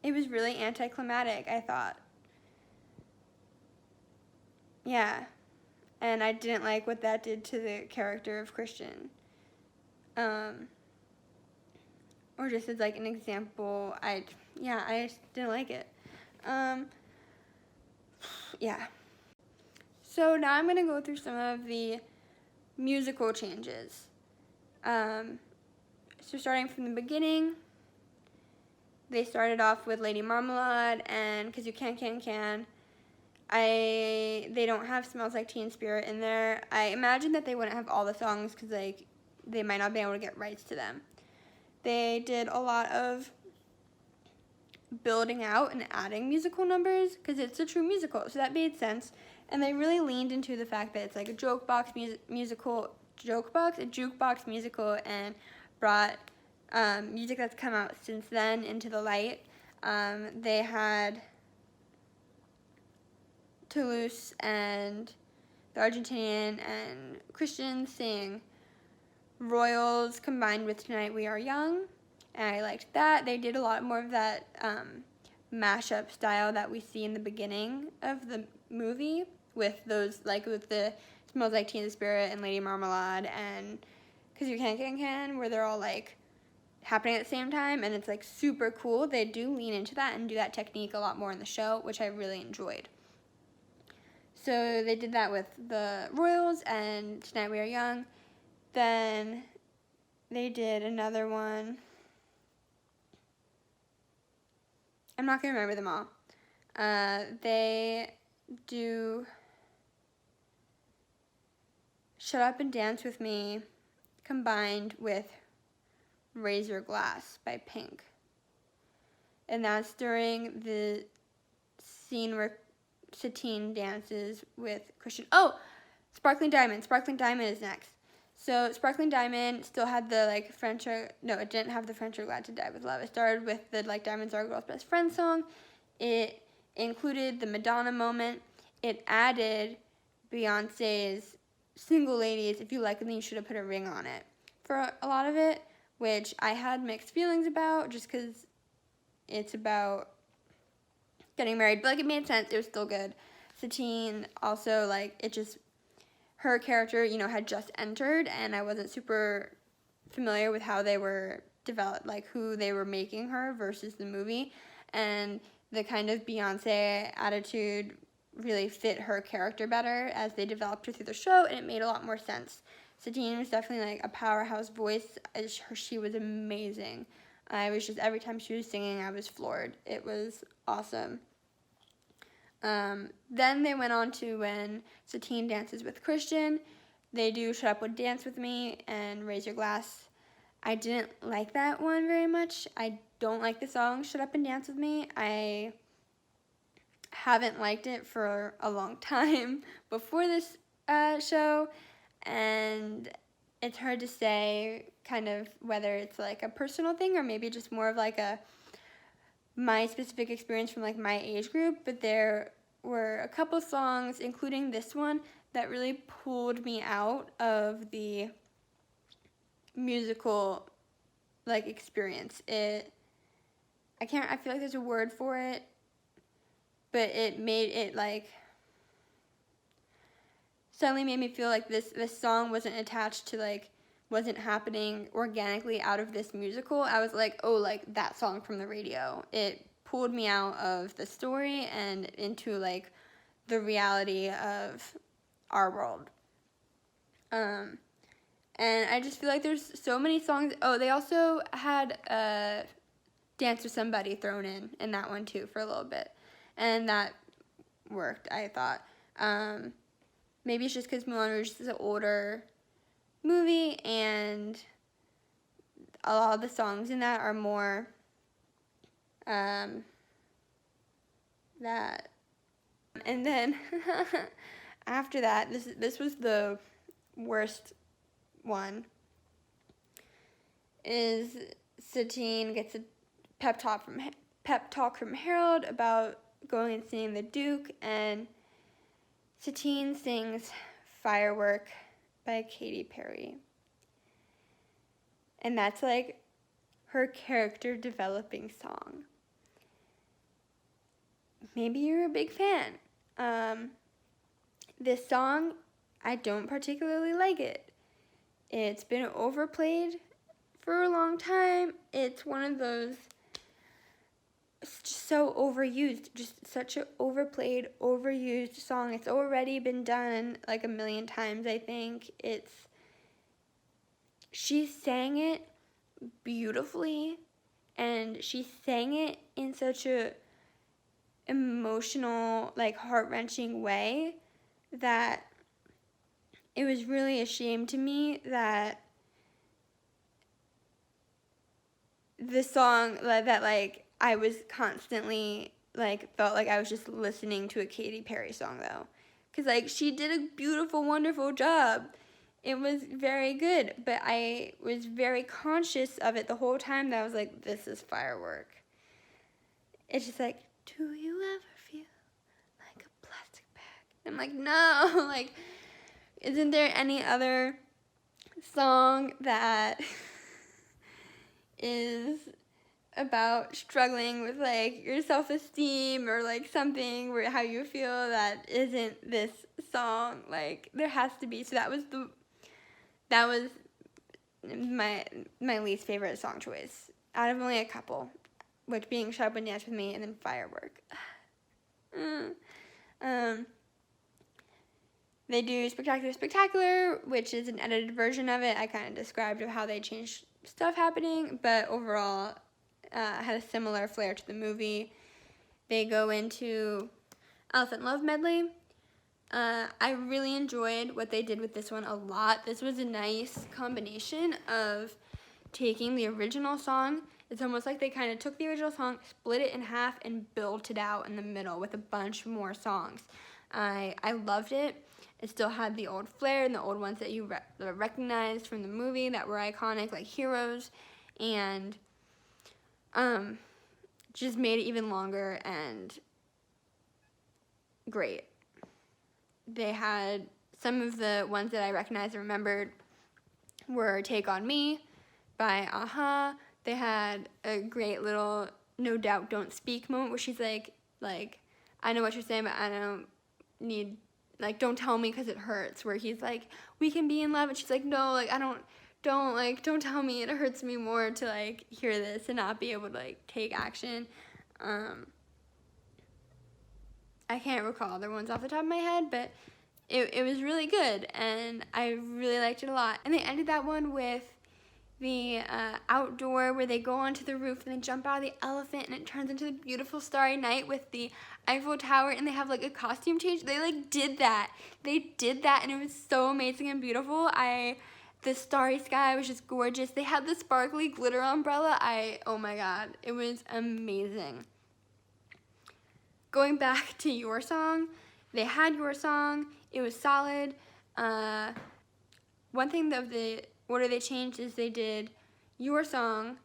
It was really anticlimactic, I thought. Yeah, and I didn't like what that did to the character of Christian. Or just as like an example, I just didn't like it. Yeah. So now I'm gonna go through some of the musical changes. So starting from the beginning, they started off with Lady Marmalade and 'Cause You Can. They don't have Smells Like Teen Spirit in there. I imagine that they wouldn't have all the songs because like they might not be able to get rights to them. They did a lot of building out and adding musical numbers because it's a true musical, so that made sense. And they really leaned into the fact that it's like a jukebox musical, and brought music that's come out since then into the light. They had Toulouse and the Argentinian and Christian sing Royals combined with Tonight We Are Young, and I liked that. They did a lot more of that mashup style that we see in the beginning of the movie with those, like with the Smells Like Teen Spirit and Lady Marmalade and 'Cause You Can, where they're all like happening at the same time, and it's like super cool. They do lean into that and do that technique a lot more in the show, which I really enjoyed. So they did that with the Royals and Tonight We Are Young. Then they did another one. I'm not going to remember them all. They do Shut Up and Dance With Me combined with Raise Your Glass by Pink. And that's during the scene where Satine dances with Christian. Oh, Sparkling Diamond. Sparkling Diamond is next. So Sparkling Diamond still had the like it didn't have the French Are Glad to Die with Love. It started with the like Diamonds Are a Girl's Best Friend song. It included the Madonna moment. It added Beyonce's Single Ladies, If You Like Me, You Should Have Put a Ring on It for a lot of it, which I had mixed feelings about just because it's about getting married, but like it made sense. It was still good. Satine also, like, it just, her character, you know, had just entered, and I wasn't super familiar with how they were developed, like who they were making her versus the movie, and the kind of Beyonce attitude really fit her character better as they developed her through the show, and it made a lot more sense. Satine was definitely like a powerhouse voice. She was amazing. I was just, every time she was singing, I was floored. It was awesome. Then they went on to when Satine dances with Christian. They do Shut Up and Dance With Me and Raise Your Glass. I didn't like that one very much. I don't like the song Shut Up and Dance With Me. I haven't liked it for a long time before this show, and it's hard to say kind of whether it's like a personal thing or maybe just more of like my specific experience from like my age group, but there were a couple songs, including this one, that really pulled me out of the musical like experience. I feel like there's a word for it, but it made it like, suddenly made me feel like this song wasn't attached to like, wasn't happening organically out of this musical. I was like, oh, like that song from the radio. It pulled me out of the story and into like the reality of our world. And I just feel like there's so many songs. Oh, they also had Dance With Somebody thrown in that one too for a little bit. And that worked, I thought. Maybe it's just because Moulin Rouge is an older movie, and a lot of the songs in that are more that. And then after that, this was the worst one, is Satine gets a pep talk from Harold about going and seeing the Duke, and Satine sings Firework by Katy Perry. And that's like her character developing song. Maybe you're a big fan. This song, I don't particularly like it. It's been overplayed for a long time. It's one of those, it's just so overused, just such an overplayed, overused song. It's already been done like a million times, I think. She sang it beautifully, and she sang it in such a emotional, like heart-wrenching way that it was really a shame to me that the song that like I was constantly like felt like I was just listening to a Katy Perry song though, because like she did a beautiful, wonderful job. It was very good, but I was very conscious of it the whole time that I was like, this is Firework. It's just like, do you ever feel like a plastic bag? I'm like, no, like, isn't there any other song that is about struggling with like your self-esteem or like something where how you feel that isn't this song? Like, there has to be. So that was my least favorite song choice out of only a couple, which being Shut Up and Dance With Me and then Firework. They do Spectacular Spectacular, which is an edited version of it. I kind of described how they changed stuff happening, but overall had a similar flair to the movie. They go into Elephant Love Medley. I really enjoyed what they did with this one a lot. This was a nice combination of taking the original song. It's almost like they kind of took the original song, split it in half, and built it out in the middle with a bunch more songs. I loved it. It still had the old flair and the old ones that you recognized from the movie that were iconic, like Heroes, and just made it even longer and great. They had some of the ones that I recognized and remembered were Take On Me by a-ha. They had a great little No Doubt Don't Speak moment where she's like, like, I know what you're saying, but I don't need, like, don't tell me because it hurts, where he's like, we can be in love, and she's like, no, like, don't tell me, it hurts me more to, like, hear this and not be able to, like, take action. I can't recall other ones off the top of my head, but it was really good, and I really liked it a lot. And they ended that one with the outdoor, where they go onto the roof and they jump out of the elephant, and it turns into the beautiful starry night with the Eiffel Tower, and they have like a costume change. They like did that. They did that, and it was so amazing and beautiful. The starry sky was just gorgeous. They had the sparkly glitter umbrella. Oh my God, it was amazing. Going back to Your Song, they had Your Song. It was solid. One thing of the order they changed is they did Your Song,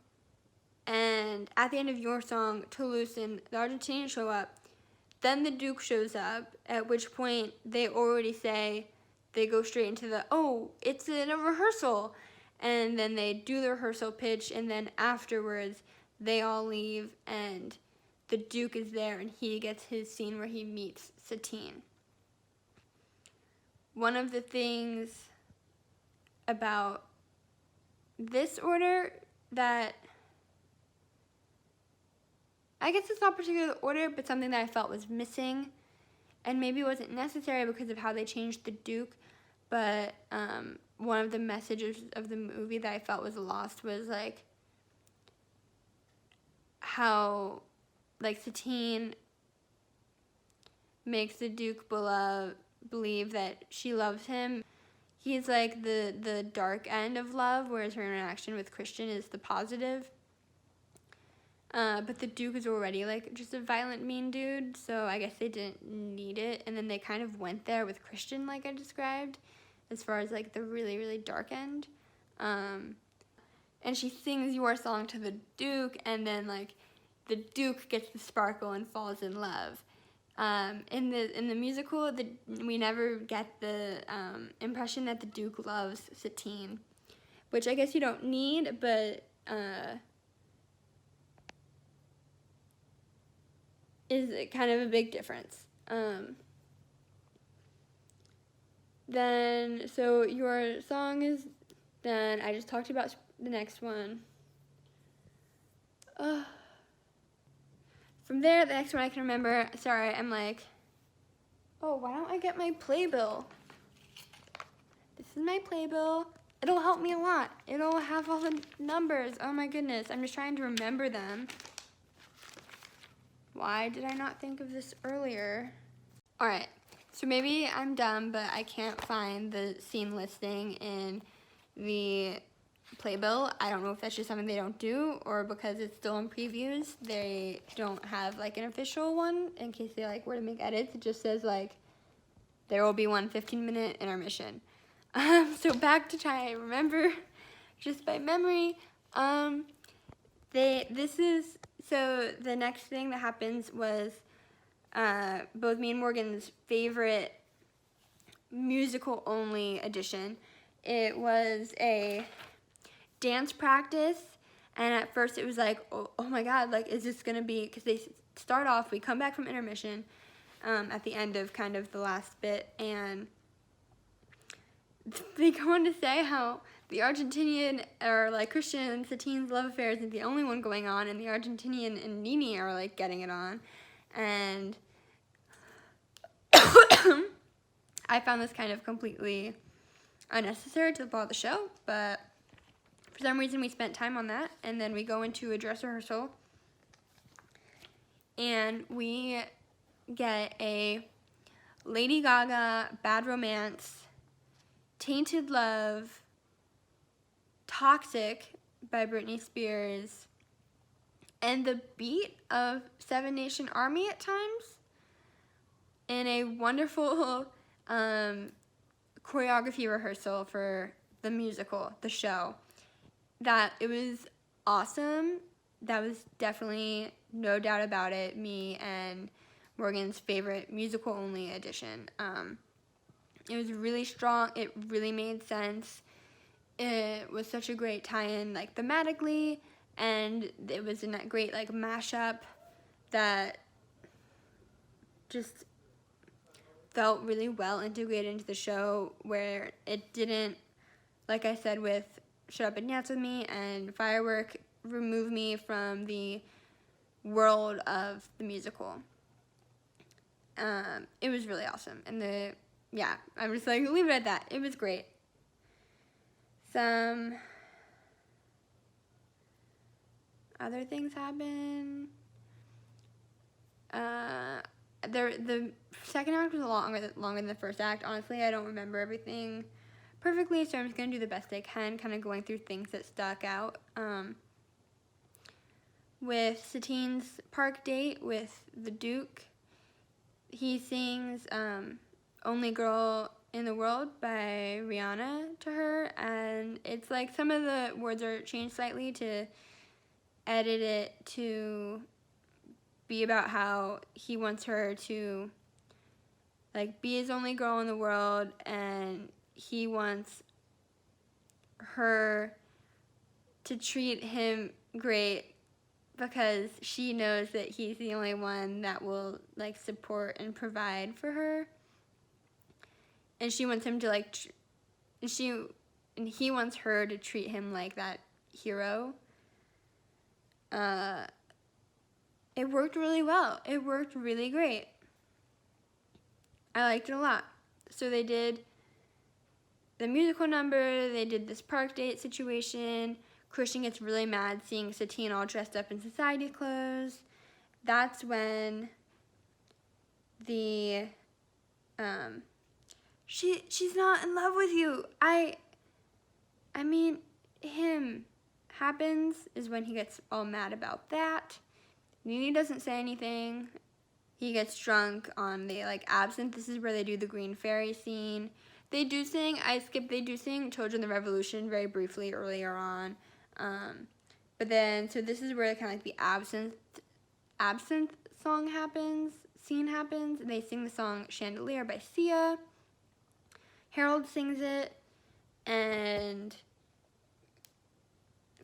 and at the end of Your Song, Toulouse and the Argentinians show up. Then the Duke shows up, at which point they already say, they go straight into the, oh, it's in a rehearsal. And then they do the rehearsal pitch, and then afterwards they all leave, and the Duke is there, and he gets his scene where he meets Satine. One of the things about this order that, I guess it's not particularly the order, but something that I felt was missing, and maybe wasn't necessary because of how they changed the Duke, but one of the messages of the movie that I felt was lost was like how like Satine makes the Duke believe that she loves him. He's like the dark end of love, whereas her interaction with Christian is the positive. But the Duke is already like just a violent, mean dude, so I guess they didn't need it. And then they kind of went there with Christian, like I described, as far as like the really, really dark end. And she sings Your Song to the Duke, and then like the Duke gets the sparkle and falls in love. In the musical, we never get the impression that the Duke loves Satine, which I guess you don't need, but is kind of a big difference. Then, so Your Song is done. I just talked about the next one. From there, the next one I can remember, sorry, I'm like, oh, why don't I get my playbill? This is my playbill. It'll help me a lot. It'll have all the numbers. Oh my goodness, I'm just trying to remember them. Why did I not think of this earlier? All right, so maybe I'm dumb, but I can't find the scene listing in the playbill. I don't know if that's just something they don't do, or because it's still in previews, they don't have like an official one in case they like were to make edits. It just says like, there will be one 15-minute intermission. So back to try and remember just by memory. So the next thing that happens was both me and Morgan's favorite musical only edition. It was a dance practice, and at first it was like, oh my God, like, is this gonna be, because they start off, we come back from intermission at the end of kind of the last bit, and they go on to say how the Argentinian, or like Christian and Satine's love affair isn't the only one going on, and the Argentinian and Nini are like getting it on, and I found this kind of completely unnecessary to the plot of the show, but for some reason we spent time on that, and then we go into a dress rehearsal, and we get a Lady Gaga, Bad Romance, Tainted Love, Toxic by Britney Spears, and the beat of Seven Nation Army at times, in a wonderful choreography rehearsal for the musical, the show. That it was awesome. That was definitely, no doubt about it, me and Morgan's favorite musical only edition. It was really strong. It really made sense. It was such a great tie-in, like thematically, and it was a great like mashup that just felt really well integrated into the show, where it didn't, like I said with Shut Up and Dance With Me and Firework, remove me from the world of the musical. It was really awesome. And I'm just like, leave it at that. It was great. Some other things happen. The second act was a lot longer than the first act. Honestly, I don't remember everything perfectly, so I'm just going to do the best I can, kind of going through things that stuck out. With Satine's park date with the Duke, he sings Only Girl in the World by Rihanna to her, and it's like some of the words are changed slightly to edit it to be about how he wants her to like be his only girl in the world, and he wants her to treat him great because she knows that he's the only one that will like support and provide for her, and she wants him to like and he wants her to treat him like that hero. It worked really well. It worked really great. I liked it a lot. So they did the musical number, they did this park date situation. Christian gets really mad seeing Satine all dressed up in society clothes. That's when the she's not in love with you. I mean him happens is when he gets all mad about that. Nene doesn't say anything. He gets drunk on the like absinthe. This is where they do the green fairy scene. They do sing Children of the Revolution very briefly earlier on. But then, so this is where kind of like the absinthe scene happens. They sing the song Chandelier by Sia. Harold sings it, and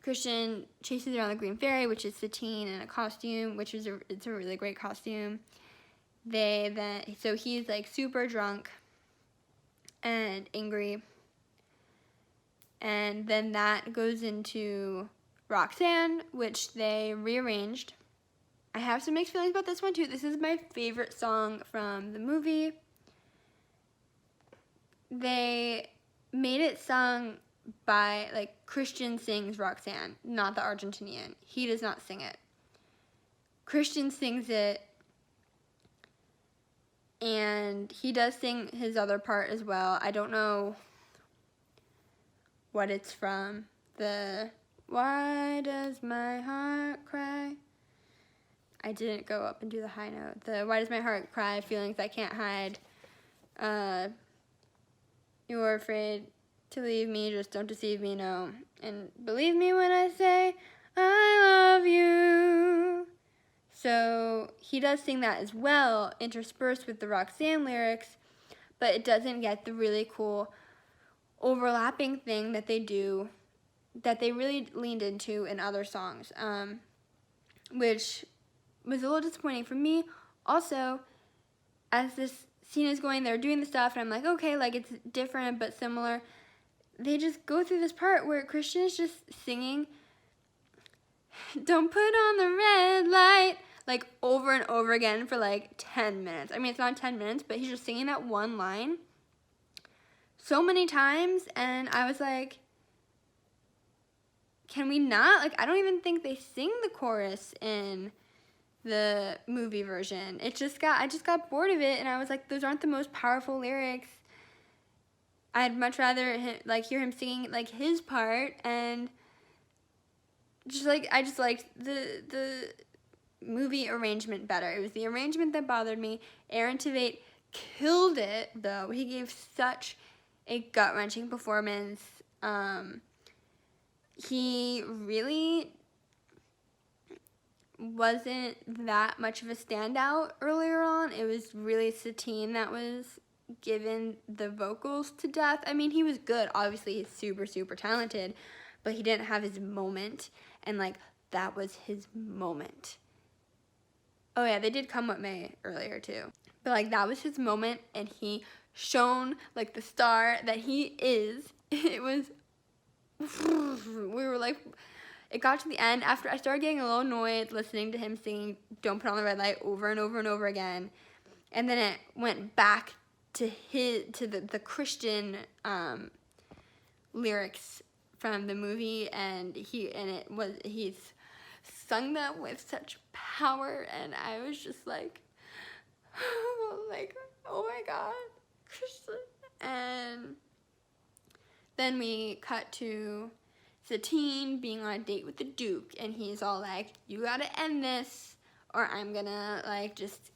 Christian chases around the green fairy, which is Satine in a costume, which is it's a really great costume. So he's like super drunk and angry, and then that goes into Roxanne, which they rearranged. I have some mixed feelings about this one too. This is my favorite song from the movie. They made it sung by, like, Christian sings Roxanne, not the Argentinian. He does not sing it. Christian sings it, and he does sing his other part as well. I don't know what it's from. The Why Does My Heart Cry? I didn't go up and do the high note. The Why Does My Heart Cry? Feelings I Can't Hide. You're afraid to leave me, just don't deceive me, no. And believe me when I say I love you. So he does sing that as well, interspersed with the Roxanne lyrics, but it doesn't get the really cool overlapping thing that they do, that they really leaned into in other songs, which was a little disappointing for me. Also, as this scene is going, they're doing the stuff, and I'm like, okay, like it's different but similar. They just go through this part where Christian is just singing, don't put on the red light, like over and over again for like 10 minutes. I mean, it's not 10 minutes, but he's just singing that one line so many times, and I was like, can we not? Like, I don't even think they sing the chorus in the movie version. I just got bored of it, and I was like, those aren't the most powerful lyrics. I'd much rather hear him singing like his part, and I just liked the movie arrangement better. It was the arrangement that bothered me. Aaron Tveit killed it, though. He gave such a gut-wrenching performance. He really wasn't that much of a standout earlier on. It was really Satine that was given the vocals to death. I mean, he was good. Obviously, he's super, super talented, but he didn't have his moment, and, like, that was his moment. Oh, yeah, they did Come What May earlier, too. But like that was his moment, and he shone like the star that he is. It was, we were like, it got to the end after I started getting a little annoyed listening to him singing "Don't Put on the Red Light" over and over and over again, and then it went back to the Christian lyrics from the movie, and he's sung that with such power, and I was just like, like, oh my God, Christian. And then we cut to Satine being on a date with the Duke, and he's all like, you gotta end this or I'm gonna like just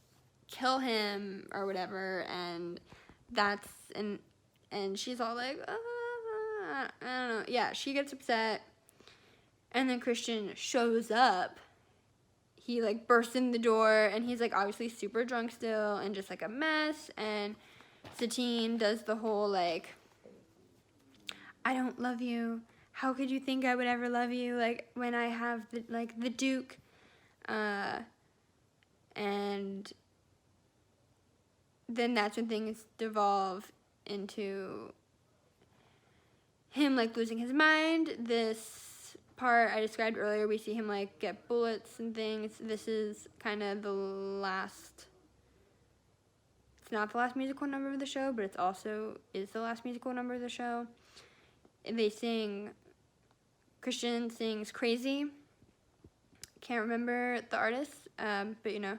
kill him or whatever. And that's, and she's all like, I don't know. Yeah, she gets upset, and then Christian shows up. He like bursts in the door, and he's like obviously super drunk still and just like a mess. And Satine does the whole like, I don't love you. How could you think I would ever love you? Like when I have the Duke, and then that's when things devolve into him like losing his mind. This part I described earlier, we see him like get bullets and things. This is kind of the last, it's not the last musical number of the show, but it's also is the last musical number of the show. And they sing, Christian sings Crazy. Can't remember the artist, but you know,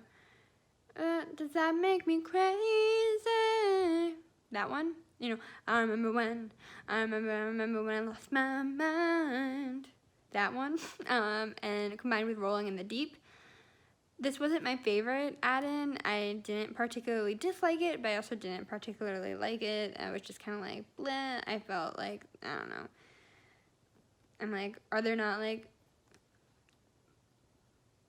does that make me crazy? That one, you know, I remember when I lost my mind. That one, and combined with Rolling in the Deep. This wasn't my favorite add-in. I didn't particularly dislike it, but I also didn't particularly like it. I was just kind of like, bleh. I felt like, I don't know. I'm like, are there not like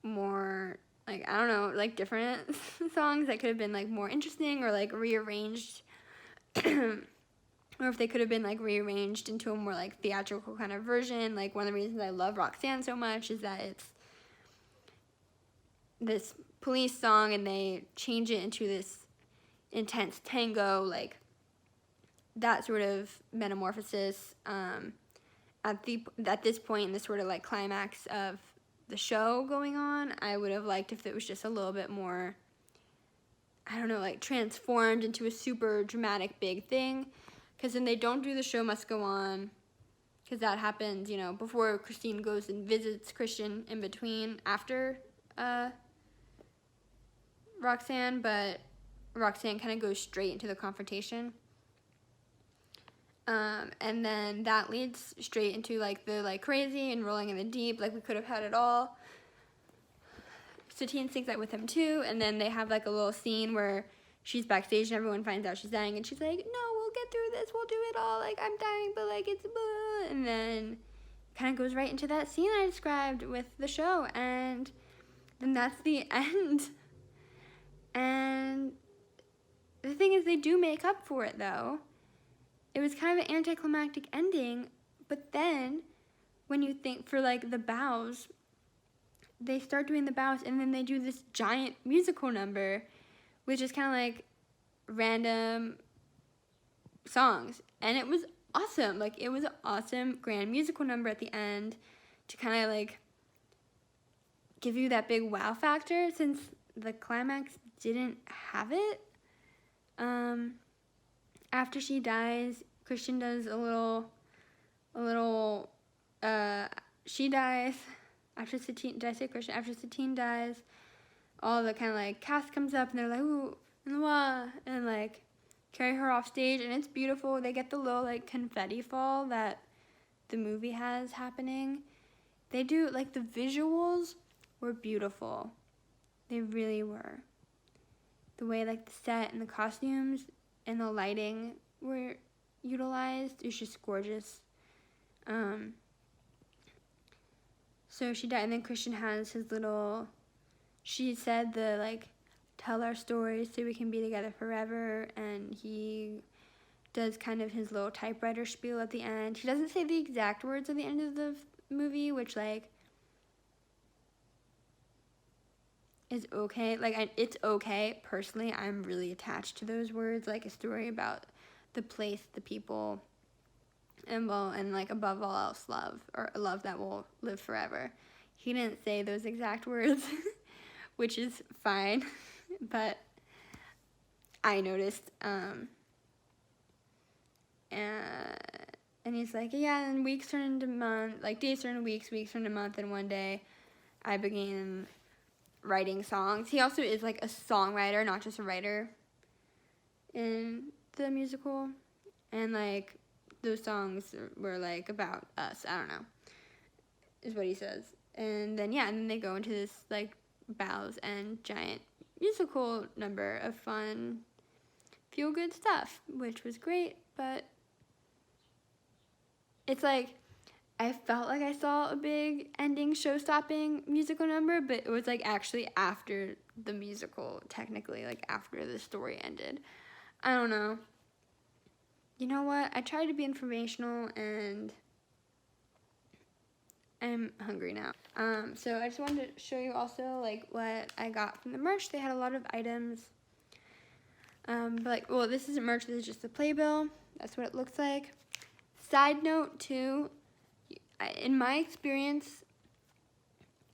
more, like, I don't know, like different songs that could have been like more interesting or like rearranged, or if they could have been like rearranged into a more like theatrical kind of version. Like one of the reasons I love Roxanne so much is that it's this police song and they change it into this intense tango, like that sort of metamorphosis at this point in the sort of like climax of the show going on. I would have liked if it was just a little bit more, I don't know, like transformed into a super dramatic big thing, because then they don't do The Show Must Go On, because that happens, you know, before Christine goes and visits Christian, in between, after Roxanne, but Roxanne kind of goes straight into the confrontation. And then that leads straight into like the like Crazy and Rolling in the Deep. Like we could have had it all. Satine sings that with him too, and then they have like a little scene where she's backstage and everyone finds out she's dying, and she's like, no, we'll get through this, we'll do it all, like I'm dying, but like it's blah. And then kind of goes right into that scene I described with the show, and then that's the end. And the thing is, they do make up for it though. It was kind of an anticlimactic ending, but then when you think for like the bows, they start doing the bows and then they do this giant musical number, which is kind of like random songs. And it was awesome. Like it was an awesome grand musical number at the end to kind of like give you that big wow factor, since the climax didn't have it. After she dies, Christian does a little, she dies, after Satine, did I say Christian? After Satine dies, all the kind of like cast comes up and they're like, ooh, and wah, and like carry her off stage, and it's beautiful. They get the little like confetti fall that the movie has happening. They do, like the visuals were beautiful. They really were. The way like the set and the costumes and the lighting were utilized is just gorgeous. So she died, and then Christian has his little, she said the like, tell our stories so we can be together forever, and he does kind of his little typewriter spiel at the end. He doesn't say the exact words at the end of the movie, which like, is okay. Like, it's okay. Personally, I'm really attached to those words. Like, a story about the place, the people, and well, and like above all else, love, or a love that will live forever. He didn't say those exact words, which is fine, but I noticed. And he's like, yeah, and weeks turn into months, like days turn into weeks, weeks turn into months, and one day I began writing songs. He also is like a songwriter, not just a writer in the musical. And like those songs were like about us. I don't know, is what he says. And then yeah, and then they go into this like bows and giant musical number of fun, feel good stuff, which was great. But it's like I felt like I saw a big ending show-stopping musical number, but it was like actually after the musical, technically, like after the story ended. I don't know. You know what? I tried to be informational and I'm hungry now. So I just wanted to show you also like what I got from the merch. They had a lot of items. But like, well, this isn't merch, this is just the playbill. That's what it looks like. Side note too, in my experience,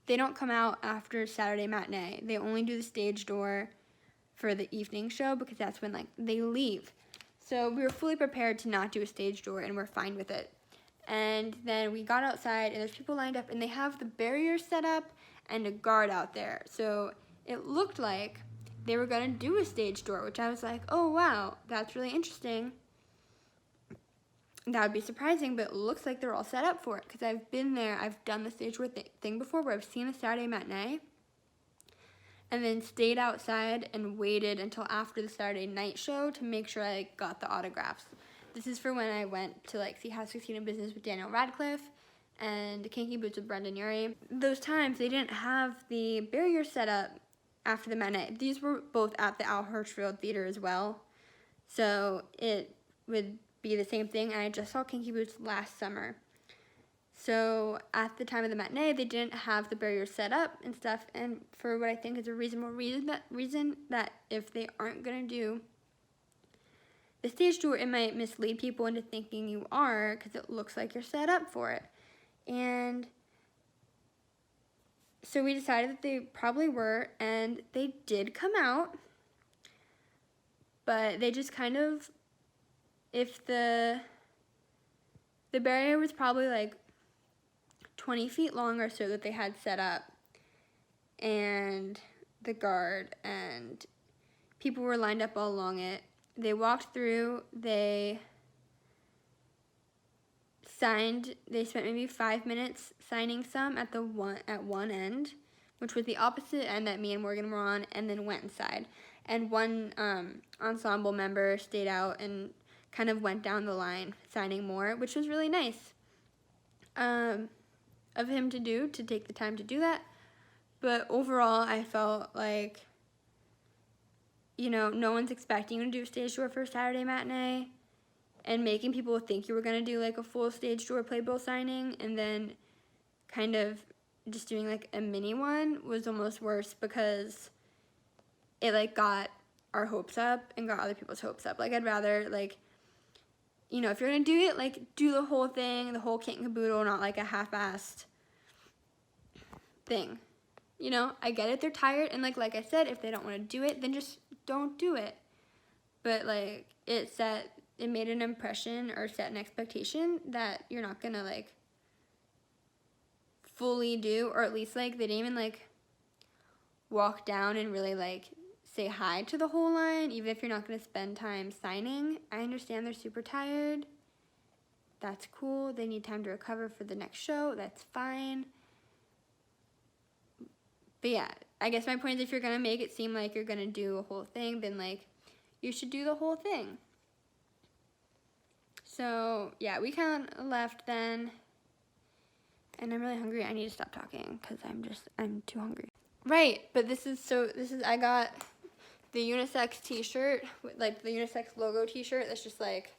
they don't come out after Saturday matinee. They only do the stage door for the evening show because that's when like they leave. So we were fully prepared to not do a stage door and we're fine with it. And then we got outside and there's people lined up and they have the barrier set up and a guard out there. So it looked like they were gonna do a stage door, which I was like, oh wow, that's really interesting. That would be surprising, but it looks like they're all set up for it because I've been there, I've done the stage door thing before where I've seen a Saturday matinee and then stayed outside and waited until after the Saturday night show to make sure I got the autographs. This is for when I went to like see How to Succeed in Business with Daniel Radcliffe and Kinky Boots with Brendan Urie. Those times they didn't have the barrier set up after the matinee. These were both at the Al Hirschfeld Theater as well, so it would be the same thing. And I just saw Kinky Boots last summer. So at the time of the matinee, they didn't have the barrier set up and stuff. And for what I think is a reasonable reason that if they aren't gonna do the stage door, it might mislead people into thinking you are because it looks like you're set up for it. And so we decided that they probably were, and they did come out, but they just kind of, if the barrier was probably like 20 feet long or so that they had set up, and the guard and people were lined up all along it. They walked through, they signed, they spent maybe 5 minutes signing some at one end, which was the opposite end that me and Morgan were on, and then went inside. And one ensemble member stayed out and kind of went down the line signing more, which was really nice of him to take the time to do that. But overall, I felt like, you know, no one's expecting you to do a stage door for a Saturday matinee, and making people think you were going to do like a full stage door playbill signing and then kind of just doing like a mini one was almost worse because it like got our hopes up and got other people's hopes up. Like I'd rather like, you know, if you're going to do it, like do the whole thing, the whole kit and caboodle, not like a half-assed thing. You know, I get it, they're tired, and like I said, if they don't want to do it, then just don't do it. But like it made an impression or set an expectation that you're not gonna like fully do, or at least like they didn't even like walk down and really like say hi to the whole line, even if you're not gonna spend time signing. I understand they're super tired. That's cool. They need time to recover for the next show. That's fine. But yeah, I guess my point is if you're gonna make it seem like you're gonna do a whole thing, then like you should do the whole thing. So yeah, we kind of left then, and I'm really hungry. I need to stop talking because I'm too hungry. Right, but I got the unisex t-shirt, like the unisex logo t-shirt that's just like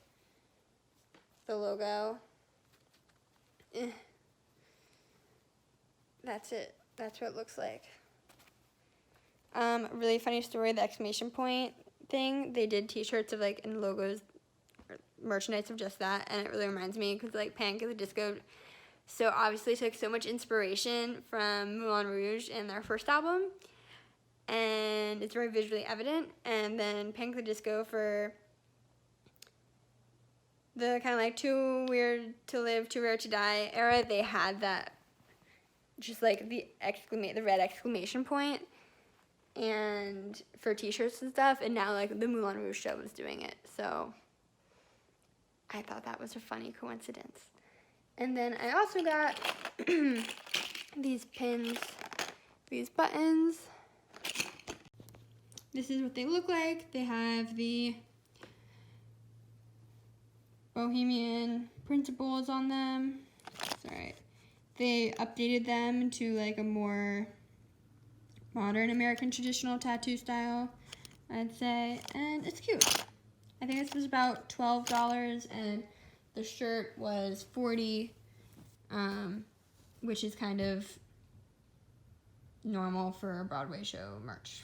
the logo. That's it. That's what it looks like. Really funny story, the exclamation point thing. They did t-shirts of like, and logos, or merchandise of just that, and it really reminds me because like Panic at the Disco so obviously took so much inspiration from Moulin Rouge in their first album, and it's very visually evident. And then Panic at the Disco for the kind of like Too Weird to Live, Too Rare to Die era, they had that, just like the red exclamation point, and for t-shirts and stuff, and now like the Moulin Rouge show was doing it, so I thought that was a funny coincidence. And then I also got these pins, these buttons. This is what they look like. They have the Bohemian principles on them. Sorry. They updated them to like a more modern American traditional tattoo style, I'd say, and it's cute. I think this was about $12, and the shirt was $40, which is kind of normal for a Broadway show merch.